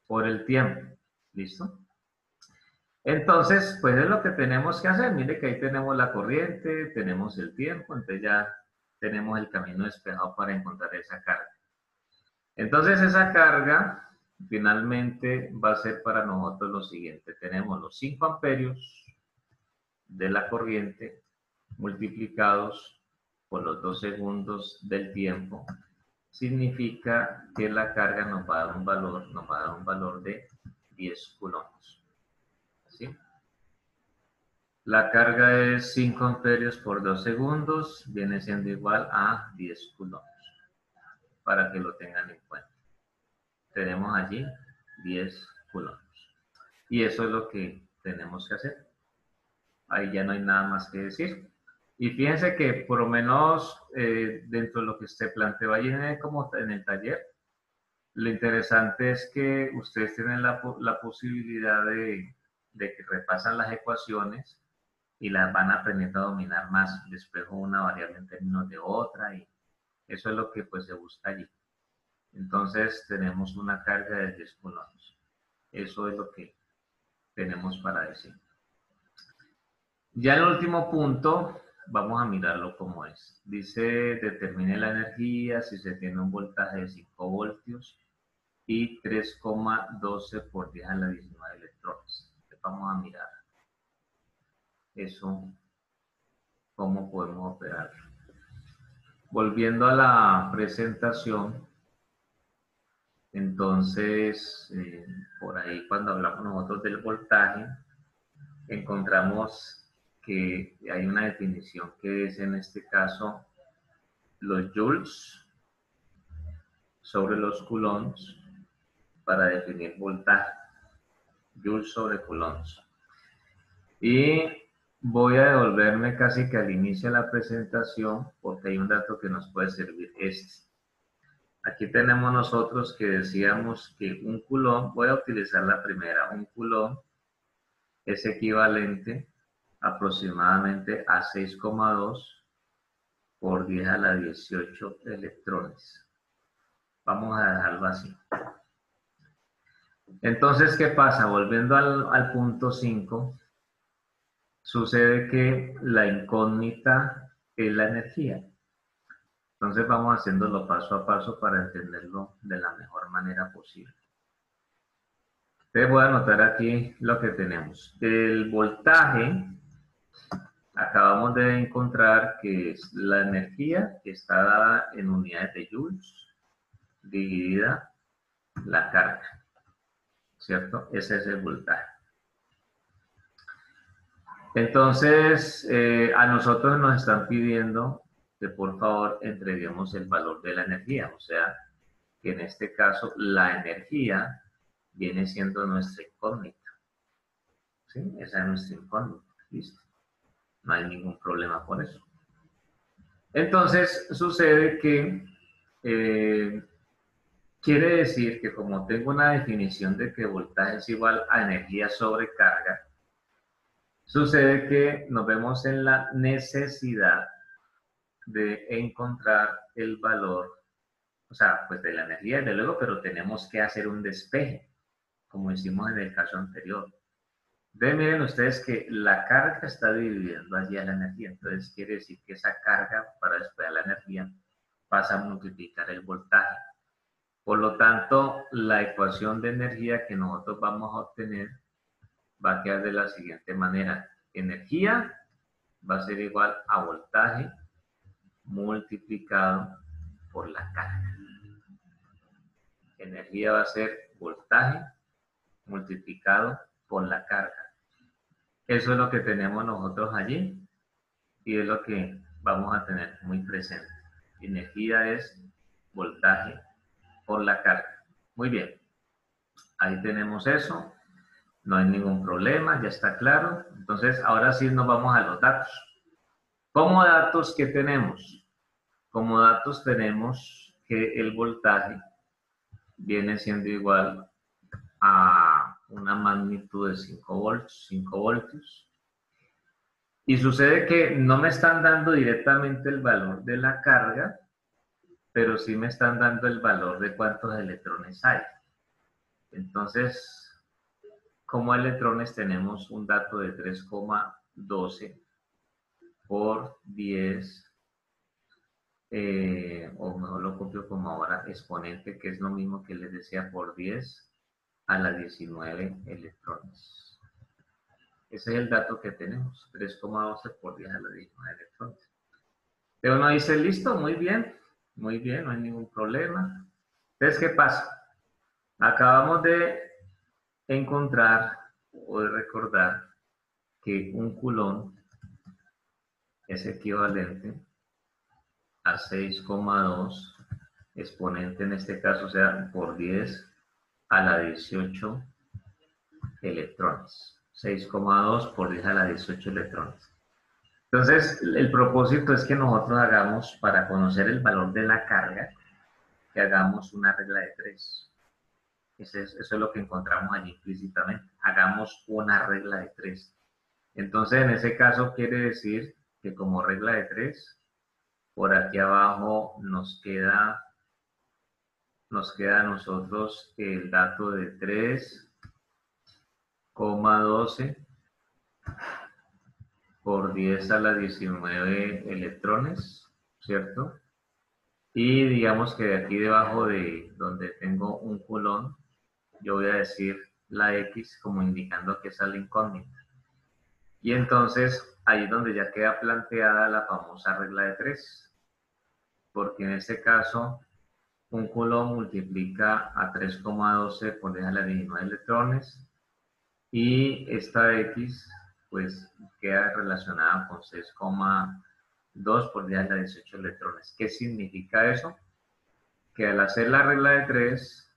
por el tiempo. ¿Listo? Entonces, pues es lo que tenemos que hacer. Mire que ahí tenemos la corriente, tenemos el tiempo, entonces ya tenemos el camino despejado para encontrar esa carga. Entonces esa carga finalmente va a ser para nosotros lo siguiente. Tenemos los 5 amperios de la corriente multiplicados por los 2 segundos del tiempo. Significa que la carga nos va a dar un valor de 10 coulombs. ¿Sí? La carga es 5 amperios por 2 segundos, viene siendo igual a 10 coulombs, para que lo tengan en cuenta. Tenemos allí 10 coulombs. Y eso es lo que tenemos que hacer. Ahí ya no hay nada más que decir. Y fíjense que por lo menos dentro de lo que se planteó allí como en el taller, lo interesante es que ustedes tienen la posibilidad de que repasan las ecuaciones y las van aprendiendo a dominar más. Despejo una variable en términos de otra y eso es lo que pues se busca allí. Entonces tenemos una carga de 10 coulombs. Eso es lo que tenemos para decir. Ya el último punto, vamos a mirarlo como es. Dice, determine la energía si se tiene un voltaje de 5 voltios y 3,12 por 10 a la 19 electrones. Entonces, vamos a mirar eso, cómo podemos operar. Volviendo a la presentación, entonces, por ahí cuando hablamos nosotros del voltaje, encontramos que hay una definición que es en este caso los joules sobre los coulombs para definir voltaje, joules sobre coulombs. Y voy a devolverme casi que al inicio de la presentación porque hay un dato que nos puede servir este. Aquí tenemos nosotros que decíamos que un coulomb, voy a utilizar la primera, un coulomb es equivalente aproximadamente a 6,2 por 10 a la 18 electrones. Vamos a dejarlo así. Entonces, ¿qué pasa? Volviendo al punto 5, sucede que la incógnita es la energía. Entonces vamos haciéndolo paso a paso para entenderlo de la mejor manera posible. Entonces voy a anotar aquí lo que tenemos. El voltaje, acabamos de encontrar que es la energía que está dada en unidades de joules dividida la carga, ¿cierto? Ese es el voltaje. Entonces, a nosotros nos están pidiendo que por favor entreguemos el valor de la energía, o sea, que en este caso la energía viene siendo nuestra incógnita. ¿Sí? Esa es nuestra incógnita, listo. No hay ningún problema por eso. Entonces, sucede que quiere decir que como tengo una definición de que voltaje es igual a energía sobre carga, sucede que nos vemos en la necesidad de encontrar el valor, o sea, pues de la energía, desde luego, pero tenemos que hacer un despeje, como hicimos en el caso anterior. Entonces, miren ustedes que la carga está dividiendo allí a la energía, entonces quiere decir que esa carga para despejar la energía pasa a multiplicar el voltaje. Por lo tanto, la ecuación de energía que nosotros vamos a obtener va a quedar de la siguiente manera. Energía va a ser igual a voltaje multiplicado por la carga. Energía va a ser voltaje multiplicado por la carga. Eso es lo que tenemos nosotros allí y es lo que vamos a tener muy presente. Energía es voltaje por la carga. Muy bien. Ahí tenemos eso. No hay ningún problema, ya está claro. Entonces, ahora sí nos vamos a los datos. Como datos, ¿qué tenemos? Como datos tenemos que el voltaje viene siendo igual a una magnitud de 5 voltios. Y sucede que no me están dando directamente el valor de la carga, pero sí me están dando el valor de cuántos electrones hay. Entonces, como electrones tenemos un dato de 3,12 por 10, o mejor lo copio como ahora, exponente, que es lo mismo que les decía, por 10 a la 19 electrones. Ese es el dato que tenemos, 3,12 por 10 a la 19 electrones. Pero uno dice, listo, muy bien, no hay ningún problema. Entonces, ¿qué pasa? Acabamos de encontrar o de recordar que un coulomb es equivalente a 6,2 exponente en este caso, o sea, por 10 a la 18 electrones. 6,2 por 10 a la 18 electrones. Entonces, el propósito es que nosotros hagamos, para conocer el valor de la carga, que hagamos una regla de 3. Eso es lo que encontramos allí implícitamente. Hagamos una regla de 3. Entonces, en ese caso quiere decir que como regla de 3, por aquí abajo nos queda a nosotros el dato de 3,12 por 10 a la 19 electrones, ¿cierto? Y digamos que de aquí debajo de donde tengo un coulomb, yo voy a decir la X como indicando que esa es la incógnita. Y entonces ahí es donde ya queda planteada la famosa regla de 3, porque en este caso un coulomb multiplica a 3,12 por 10 a la 19 electrones y esta X pues queda relacionada con 6,2 por 10 a la 18 electrones. ¿Qué significa eso? Que al hacer la regla de 3,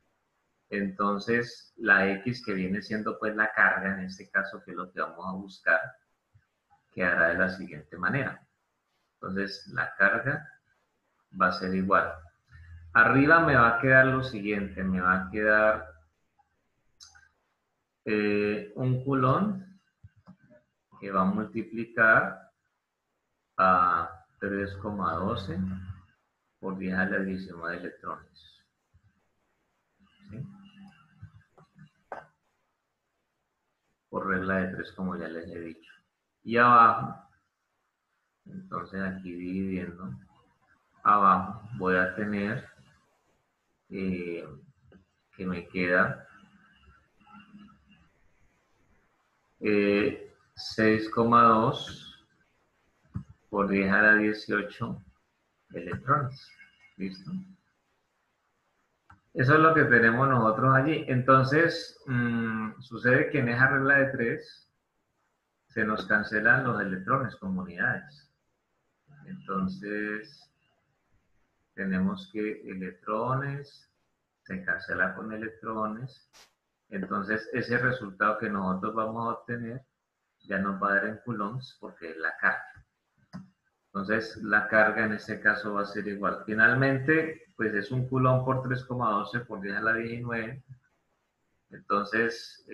entonces la X que viene siendo pues la carga, en este caso que es lo que vamos a buscar, quedará de la siguiente manera. Entonces la carga va a ser igual. Arriba me va a quedar lo siguiente, me va a quedar un coulomb que va a multiplicar a 3,12 por 10 a la 19 electrones. ¿Sí? Por regla de 3, como ya les he dicho. Y abajo, entonces aquí dividiendo, abajo voy a tener que me queda 6,2 por 10 a la 18 electrones. ¿Listo? Eso es lo que tenemos nosotros allí. Entonces, sucede que en esa regla de 3 se nos cancelan los electrones como unidades. Entonces, tenemos que electrones se cancela con electrones. Entonces, ese resultado que nosotros vamos a obtener ya nos va a dar en coulombs porque es la carga. Entonces, la carga en este caso va a ser igual. Finalmente, pues es un coulomb por 3,12 por 10 a la 19. Entonces,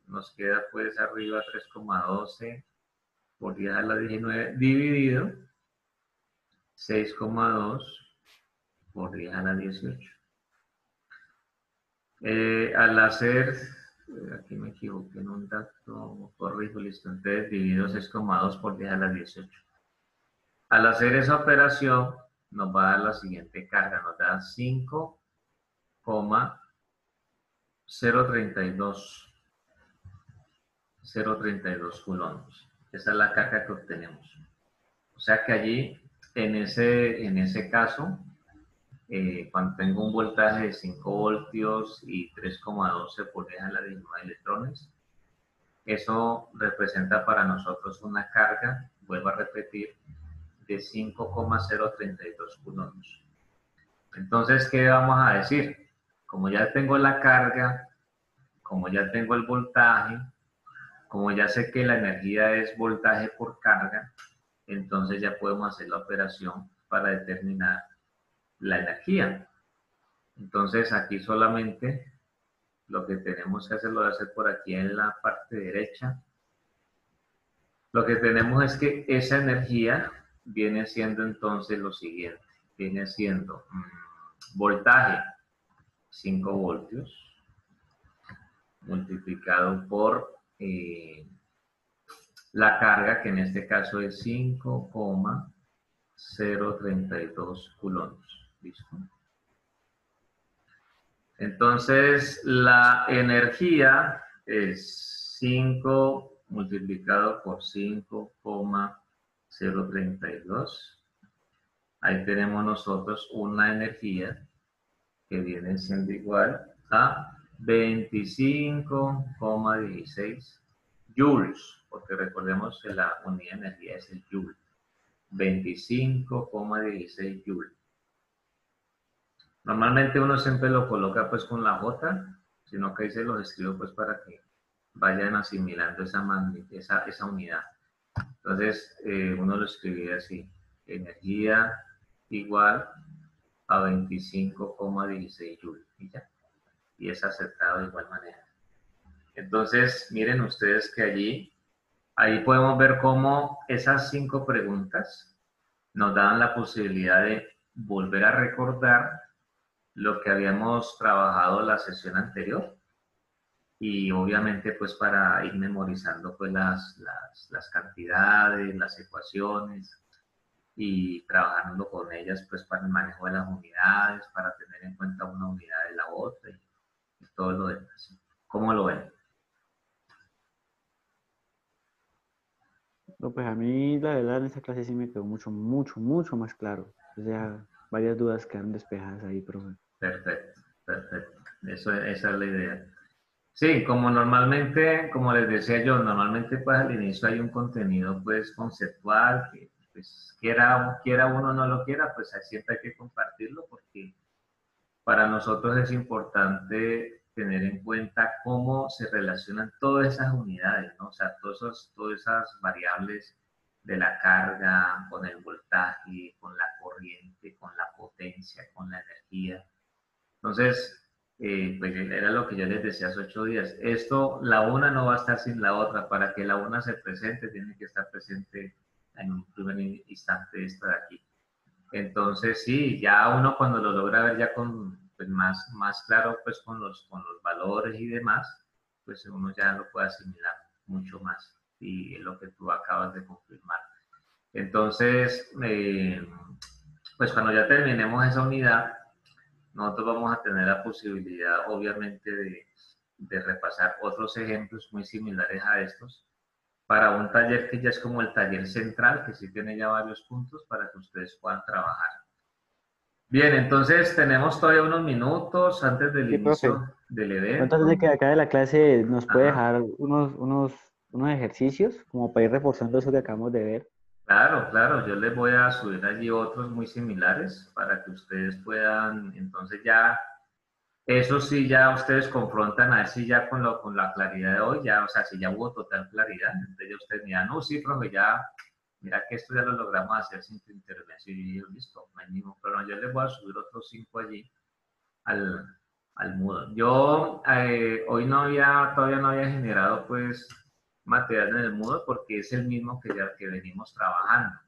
nos queda pues arriba 3,12 por 10 a la 19 dividido 6,2 por 10 a la 18. Al hacer, aquí me equivoqué en un dato, corrijo, listo, entonces dividido 6,2 por 10 a la 18. Al hacer esa operación, nos va a dar la siguiente carga, nos da 5,032 coulombs. Esa es la carga que obtenemos. O sea que allí, en ese caso, cuando tengo un voltaje de 5 voltios y 3,12 por 10 a la 19 electrones, eso representa para nosotros una carga, vuelvo a repetir, de 5,032 coulombs. Entonces, ¿qué vamos a decir? Como ya tengo la carga, como ya tengo el voltaje, como ya sé que la energía es voltaje por carga, entonces ya podemos hacer la operación para determinar la energía. Entonces aquí solamente lo que tenemos que hacer, lo voy a hacer por aquí en la parte derecha. Lo que tenemos es que esa energía viene siendo entonces lo siguiente, viene siendo voltaje 5 voltios multiplicado por la carga, que en este caso es 5,032 coulombs. ¿Listo? Entonces, la energía es 5 multiplicado por 5,032. Ahí tenemos nosotros una energía que viene siendo igual a 25,16 joules, porque recordemos que la unidad de energía es el joule. 25,16 joules. Normalmente uno siempre lo coloca pues con la J, sino que ahí se los escribo pues para que vayan asimilando esa unidad. Entonces uno lo escribía así, energía igual a 25,16 joules y ya. Y es aceptado de igual manera. Entonces miren ustedes que ahí podemos ver cómo esas 5 preguntas nos dan la posibilidad de volver a recordar lo que habíamos trabajado la sesión anterior. y obviamente pues para ir memorizando pues las cantidades, las ecuaciones y trabajando con ellas pues para el manejo de las unidades, para tener en cuenta una unidad de la otra y todo lo demás. ¿Cómo lo ven? No, pues a mí la verdad en esta clase sí me quedó mucho más claro. O sea, varias dudas quedaron despejadas ahí, profe. Perfecto, perfecto. Esa es la idea. Sí, como normalmente, como les decía yo, normalmente pues al inicio hay un contenido pues conceptual que pues quiera uno o no lo quiera, pues siempre hay que compartirlo porque para nosotros es importante tener en cuenta cómo se relacionan todas esas unidades, ¿no? O sea, todas esas variables de la carga, con el voltaje, con la corriente, con la potencia, con la energía. Entonces, pues era lo que yo les decía hace 8 días. Esto, la una no va a estar sin la otra. Para que la una se presente, tiene que estar presente en un primer instante esta de aquí. Entonces, sí, ya uno cuando lo logra ver ya con pues, más claro, pues con los valores y demás, pues uno ya lo puede asimilar mucho más. Y es lo que tú acabas de confirmar. Entonces, pues cuando ya terminemos esa unidad, nosotros vamos a tener la posibilidad, obviamente, de repasar otros ejemplos muy similares a estos para un taller que ya es como el taller central, que sí tiene ya varios puntos para que ustedes puedan trabajar. Bien, entonces tenemos todavía unos minutos antes del Sí, profe. inicio del Pronto antes de evento. que acabe la clase, ¿nos puede Ajá. dejar unos ejercicios como para ir reforzando eso que acabamos de ver? Claro, claro, yo les voy a subir allí otros muy similares para que ustedes puedan, entonces ya eso sí, ya ustedes confrontan a ver si ya con la claridad de hoy, ya, o sea, si ya hubo total claridad, entonces ya ustedes miran, no, sí, profe, ya, mira que esto ya lo logramos hacer sin tu intervención y yo, listo, no hay ningún problema. Yo les voy a subir otros 5 allí al, al Moodle. Yo hoy todavía no había generado pues material en el Moodle porque es el mismo que venimos trabajando.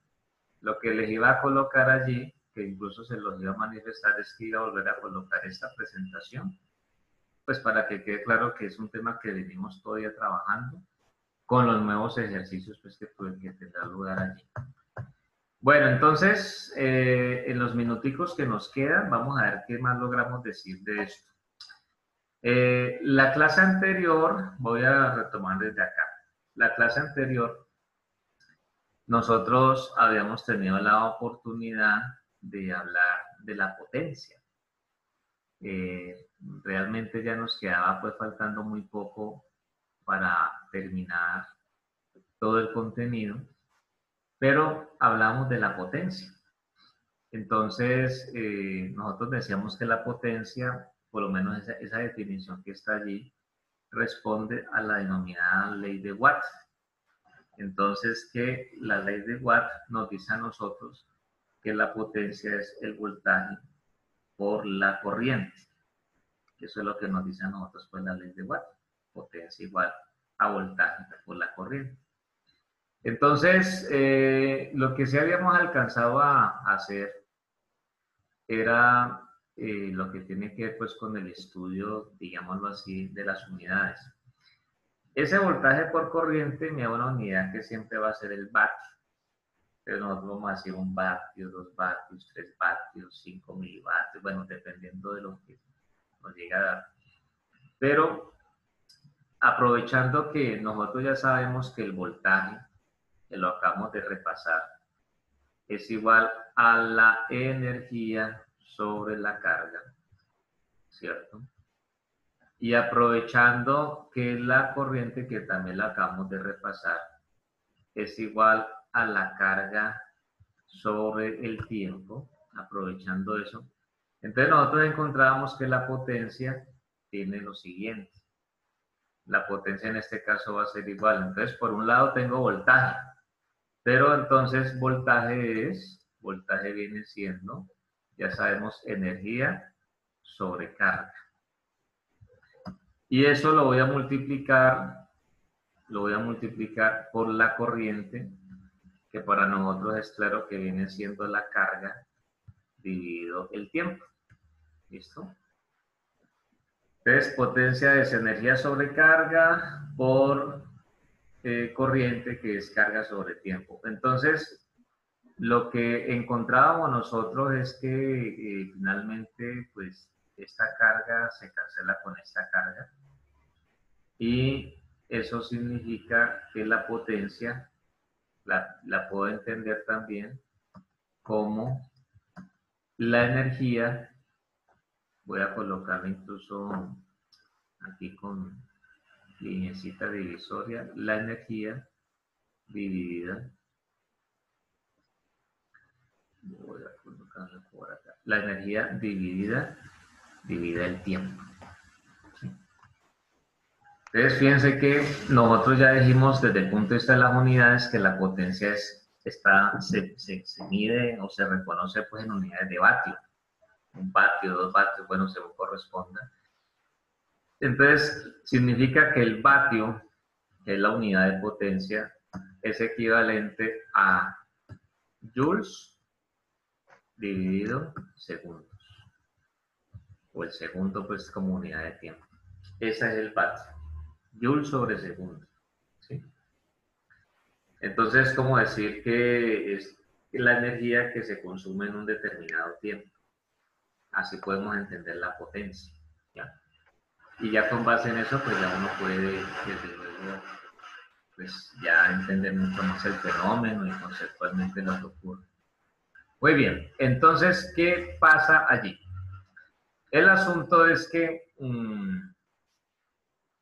Lo que les iba a colocar allí, que incluso se los iba a manifestar, es que iba a volver a colocar esta presentación, pues para que quede claro que es un tema que venimos todavía trabajando con los nuevos ejercicios pues, que tendrá lugar allí. Bueno, entonces, en los minuticos que nos quedan, vamos a ver qué más logramos decir de esto. La clase anterior, voy a retomar desde acá. La clase anterior, nosotros habíamos tenido la oportunidad de hablar de la potencia. Realmente ya nos quedaba pues faltando muy poco para terminar todo el contenido, pero hablamos de la potencia. Entonces, nosotros decíamos que la potencia, por lo menos esa definición que está allí, responde a la denominada ley de Watt. Entonces, que la ley de Watt nos dice a nosotros que la potencia es el voltaje por la corriente. Eso es lo que nos dice a nosotros pues la ley de Watt. Potencia igual a voltaje por la corriente. Entonces, lo que sí habíamos alcanzado a hacer era lo que tiene que ver pues con el estudio, digámoslo así, de las unidades. Ese voltaje por corriente me da una unidad que siempre va a ser el vatio. Entonces nosotros vamos a decir 1 vatio, 2 vatios, 3 vatios, 5 milivatios, bueno, dependiendo de lo que nos llega a dar. Pero aprovechando que nosotros ya sabemos que el voltaje, que lo acabamos de repasar, es igual a la energía sobre la carga, ¿cierto? Y aprovechando que la corriente, que también la acabamos de repasar, es igual a la carga sobre el tiempo, aprovechando eso. Entonces nosotros encontramos que la potencia tiene lo siguiente. La potencia en este caso va a ser igual. Entonces, por un lado tengo voltaje, pero entonces voltaje viene siendo, ya sabemos, energía sobre carga. Y eso lo voy a multiplicar por la corriente, que para nosotros es claro que viene siendo la carga dividido el tiempo. ¿Listo? Entonces, potencia es energía sobre carga por corriente, que es carga sobre tiempo. Entonces, lo que encontrábamos nosotros es que finalmente, pues, esta carga se cancela con esta carga. Y eso significa que la potencia la puedo entender también como la energía. Voy a colocarla incluso aquí con lineecita divisoria, la energía dividida, voy a colocarla por acá, la energía divida el tiempo. ¿Sí? Entonces, fíjense que nosotros ya dijimos desde el punto de vista de las unidades que la potencia se mide o se reconoce pues en unidades de vatio. 1 vatio, 2 vatios, bueno, según corresponda. Entonces, significa que el vatio, que es la unidad de potencia, es equivalente a joules dividido segundos. O el segundo, pues, como unidad de tiempo. Ese es el vatio. Joule sobre segundo. ¿Sí? Entonces, es como decir que es la energía que se consume en un determinado tiempo. Así podemos entender la potencia. ¿Ya? Y ya con base en eso, pues ya uno puede, desde luego, pues ya entender mucho más el fenómeno y conceptualmente lo que ocurre. Muy bien, entonces, ¿qué pasa allí? El asunto es que,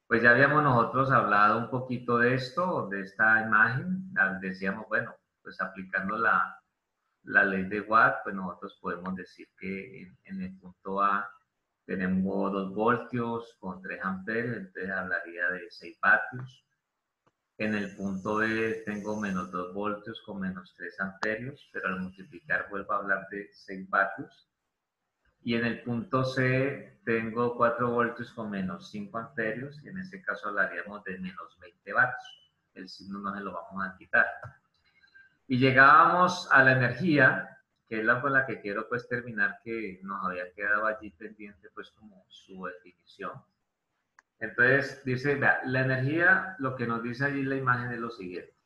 pues ya habíamos nosotros hablado un poquito de esto, de esta imagen. Decíamos, bueno, pues aplicando la ley de Watt, pues nosotros podemos decir que en el punto A tenemos 2 voltios con 3 amperios, entonces hablaría de 6 vatios. En el punto B tengo menos 2 voltios con menos 3 amperios, pero al multiplicar vuelvo a hablar de 6 vatios. Y en el punto C tengo 4 voltios con menos 5 amperios, y en este caso hablaríamos de menos 20 vatios. El signo no se lo vamos a quitar. Y llegábamos a la energía, que es la con la que quiero pues terminar, que nos había quedado allí pendiente pues como su definición. Entonces dice, vea, la energía, lo que nos dice allí la imagen es lo siguiente.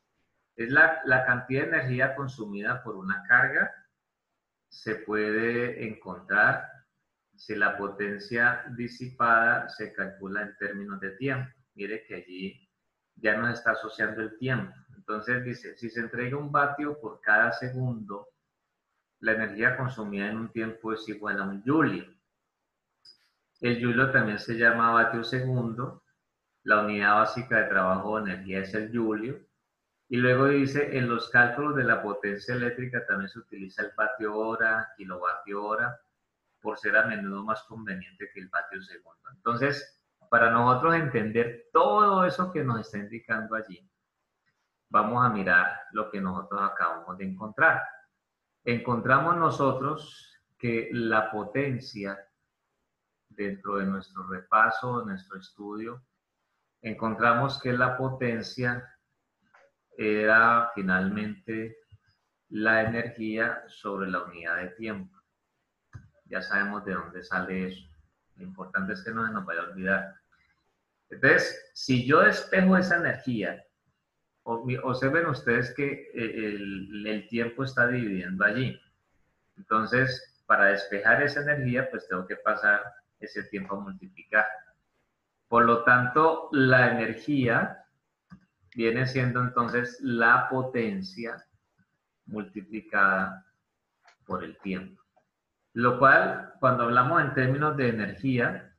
Es la cantidad de energía consumida por una carga. Se puede encontrar si la potencia disipada se calcula en términos de tiempo. Mire que allí ya nos está asociando el tiempo. Entonces dice, si se entrega 1 vatio por cada segundo, la energía consumida en un tiempo es igual a 1 julio. El julio también se llama vatio segundo. La unidad básica de trabajo o energía es el julio. Y luego dice, en los cálculos de la potencia eléctrica también se utiliza el vatio hora, kilovatio hora, por ser a menudo más conveniente que el vatio segundo. Entonces, para nosotros entender todo eso que nos está indicando allí, vamos a mirar lo que nosotros acabamos de encontrar. Encontramos nosotros que la potencia, dentro de nuestro repaso, de nuestro estudio, encontramos que la potencia era finalmente la energía sobre la unidad de tiempo. Ya sabemos de dónde sale eso. Lo importante es que no se nos vaya a olvidar. Entonces, si yo despejo esa energía, observen ustedes que el tiempo está dividiendo allí. Entonces, para despejar esa energía, pues tengo que pasar ese tiempo a multiplicar. Por lo tanto, la energía viene siendo entonces la potencia multiplicada por el tiempo. Lo cual, cuando hablamos en términos de energía,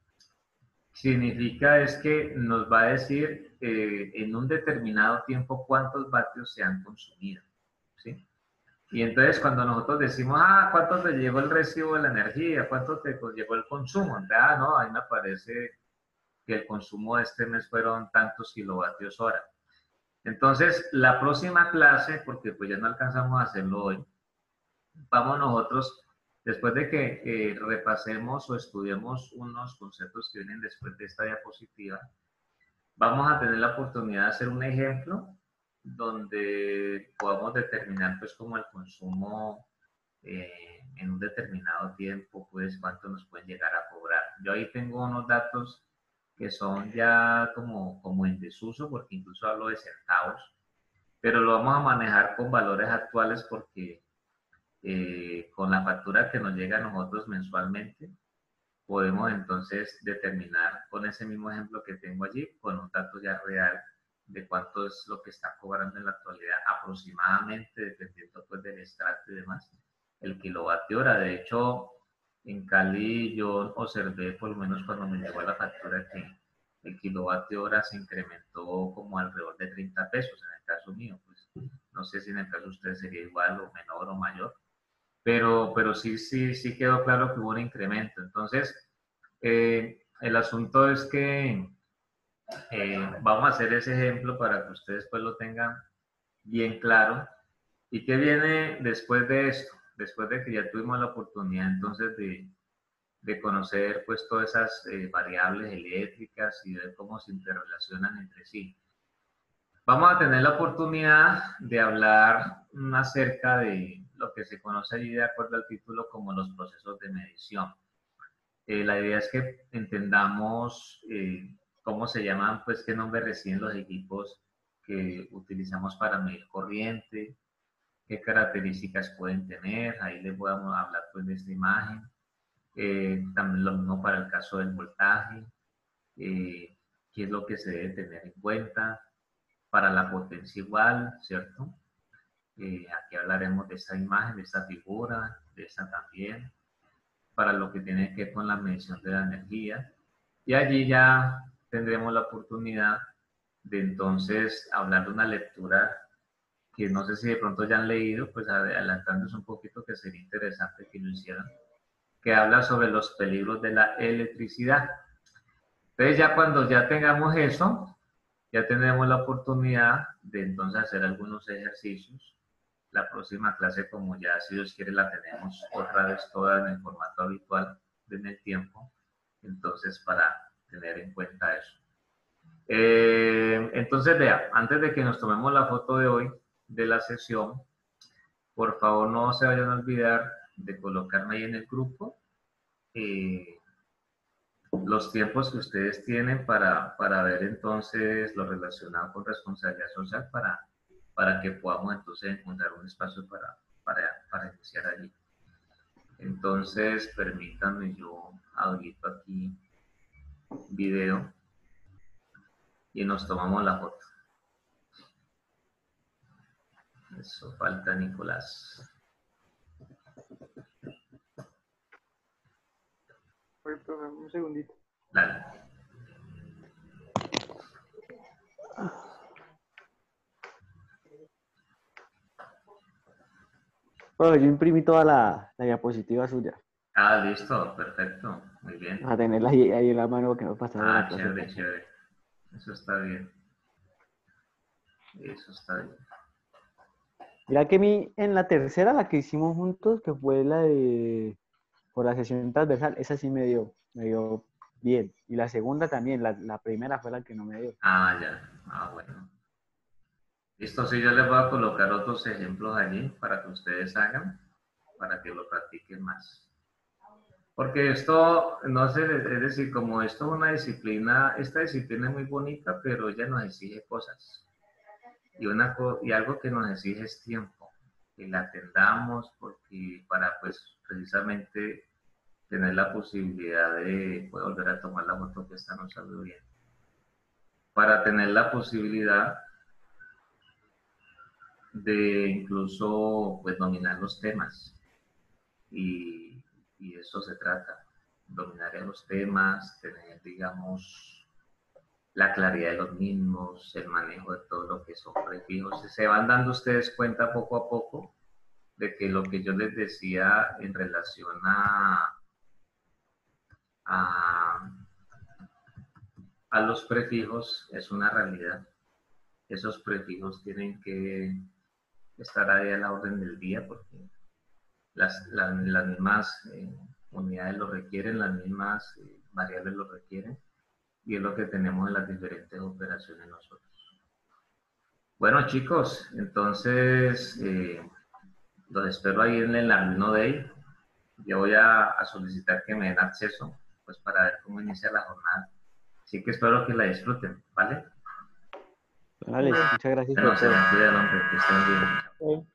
significa es que nos va a decir en un determinado tiempo cuántos vatios se han consumido, ¿sí? Y entonces cuando nosotros decimos, ¿cuánto te llegó el recibo de la energía? ¿Cuánto te llegó el consumo? Entonces, no, ahí me aparece que el consumo de este mes fueron tantos kilovatios hora. Entonces, la próxima clase, porque pues ya no alcanzamos a hacerlo hoy, vamos nosotros, después de que repasemos o estudiemos unos conceptos que vienen después de esta diapositiva, vamos a tener la oportunidad de hacer un ejemplo donde podamos determinar pues como el consumo en un determinado tiempo, pues cuánto nos pueden llegar a cobrar. Yo ahí tengo unos datos que son ya como en desuso, porque incluso hablo de centavos, pero lo vamos a manejar con valores actuales porque con la factura que nos llega a nosotros mensualmente, podemos entonces determinar con ese mismo ejemplo que tengo allí, con un dato ya real de cuánto es lo que está cobrando en la actualidad aproximadamente, dependiendo pues del extracto y demás, el kilovatio hora. De hecho, en Cali yo observé, por lo menos cuando me llegó la factura, que el kilovatio hora se incrementó como alrededor de 30 pesos en el caso mío. Pues no sé si en el caso de usted sería igual o menor o mayor, pero sí quedó claro que hubo un incremento. Entonces, el asunto es que vamos a hacer ese ejemplo para que ustedes pues lo tengan bien claro. ¿Y qué viene después de esto? Después de que ya tuvimos la oportunidad entonces de conocer pues todas esas variables eléctricas y ver cómo se interrelacionan entre sí. Vamos a tener la oportunidad de hablar acerca de lo que se conoce allí de acuerdo al título como los procesos de medición. La idea es que entendamos cómo se llaman, pues qué nombre reciben los equipos que utilizamos para medir corriente, qué características pueden tener. Ahí les voy a hablar pues de esta imagen. También lo mismo para el caso del voltaje, qué es lo que se debe tener en cuenta. Para la potencia igual, ¿cierto? Aquí hablaremos de esta imagen, de esta figura, de esta también, para lo que tiene que ver con la medición de la energía. Y allí ya tendremos la oportunidad de entonces hablar de una lectura que no sé si de pronto ya han leído, pues adelantándose un poquito, que sería interesante que lo hicieran, que habla sobre los peligros de la electricidad. Entonces ya cuando ya tengamos eso, ya tendremos la oportunidad de entonces hacer algunos ejercicios. La próxima clase, como ya si Dios quiere, la tenemos otra vez toda en el formato habitual en el tiempo. Entonces, para tener en cuenta eso. Entonces, vea, antes de que nos tomemos la foto de hoy de la sesión, por favor no se vayan a olvidar de colocarme ahí en el grupo los tiempos que ustedes tienen para ver entonces lo relacionado con responsabilidad social para que podamos entonces encontrar un espacio para iniciar allí. Entonces, permítanme, yo habilito aquí video y nos tomamos la foto. Eso falta Nicolás. Oye, profe, un segundito. Dale. Bueno, yo imprimí toda la diapositiva suya. Ah, listo, perfecto, muy bien. A tenerla ahí en la mano que no pasara la Ah, clase. chévere, chévere. Eso está bien. Eso está bien. Mira que en la tercera, la que hicimos juntos, que fue la de por la sesión transversal, esa sí me dio bien. Y la segunda también, la primera fue la que no me dio. Ah, ya. Ah, bueno. Listo, sí, yo les voy a colocar otros ejemplos allí para que ustedes hagan, para que lo practiquen más. Porque esto, no sé, es decir, como esto es una disciplina, esta disciplina es muy bonita, pero ella nos exige cosas. Y algo que nos exige es tiempo, que la atendamos, porque para, pues, precisamente tener la posibilidad de poder volver a tomar la foto que esta nos salió bien. Para tener la posibilidad de incluso pues dominar los temas y de eso se trata, dominar los temas, tener digamos la claridad de los mismos, el manejo de todo lo que son prefijos. Se van dando ustedes cuenta poco a poco de que lo que yo les decía en relación a, a los prefijos es una realidad. Esos prefijos tienen que estar ahí a la orden del día porque las mismas unidades lo requieren, las mismas variables lo requieren y es lo que tenemos en las diferentes operaciones nosotros. Bueno chicos, entonces los espero ahí en el Arduino Day. Yo voy a solicitar que me den acceso pues para ver cómo inicia la jornada. Así que espero que la disfruten, ¿vale? Vale, muchas gracias Bueno, por se todo. me cuidan, hombre, que estén bien. Bueno.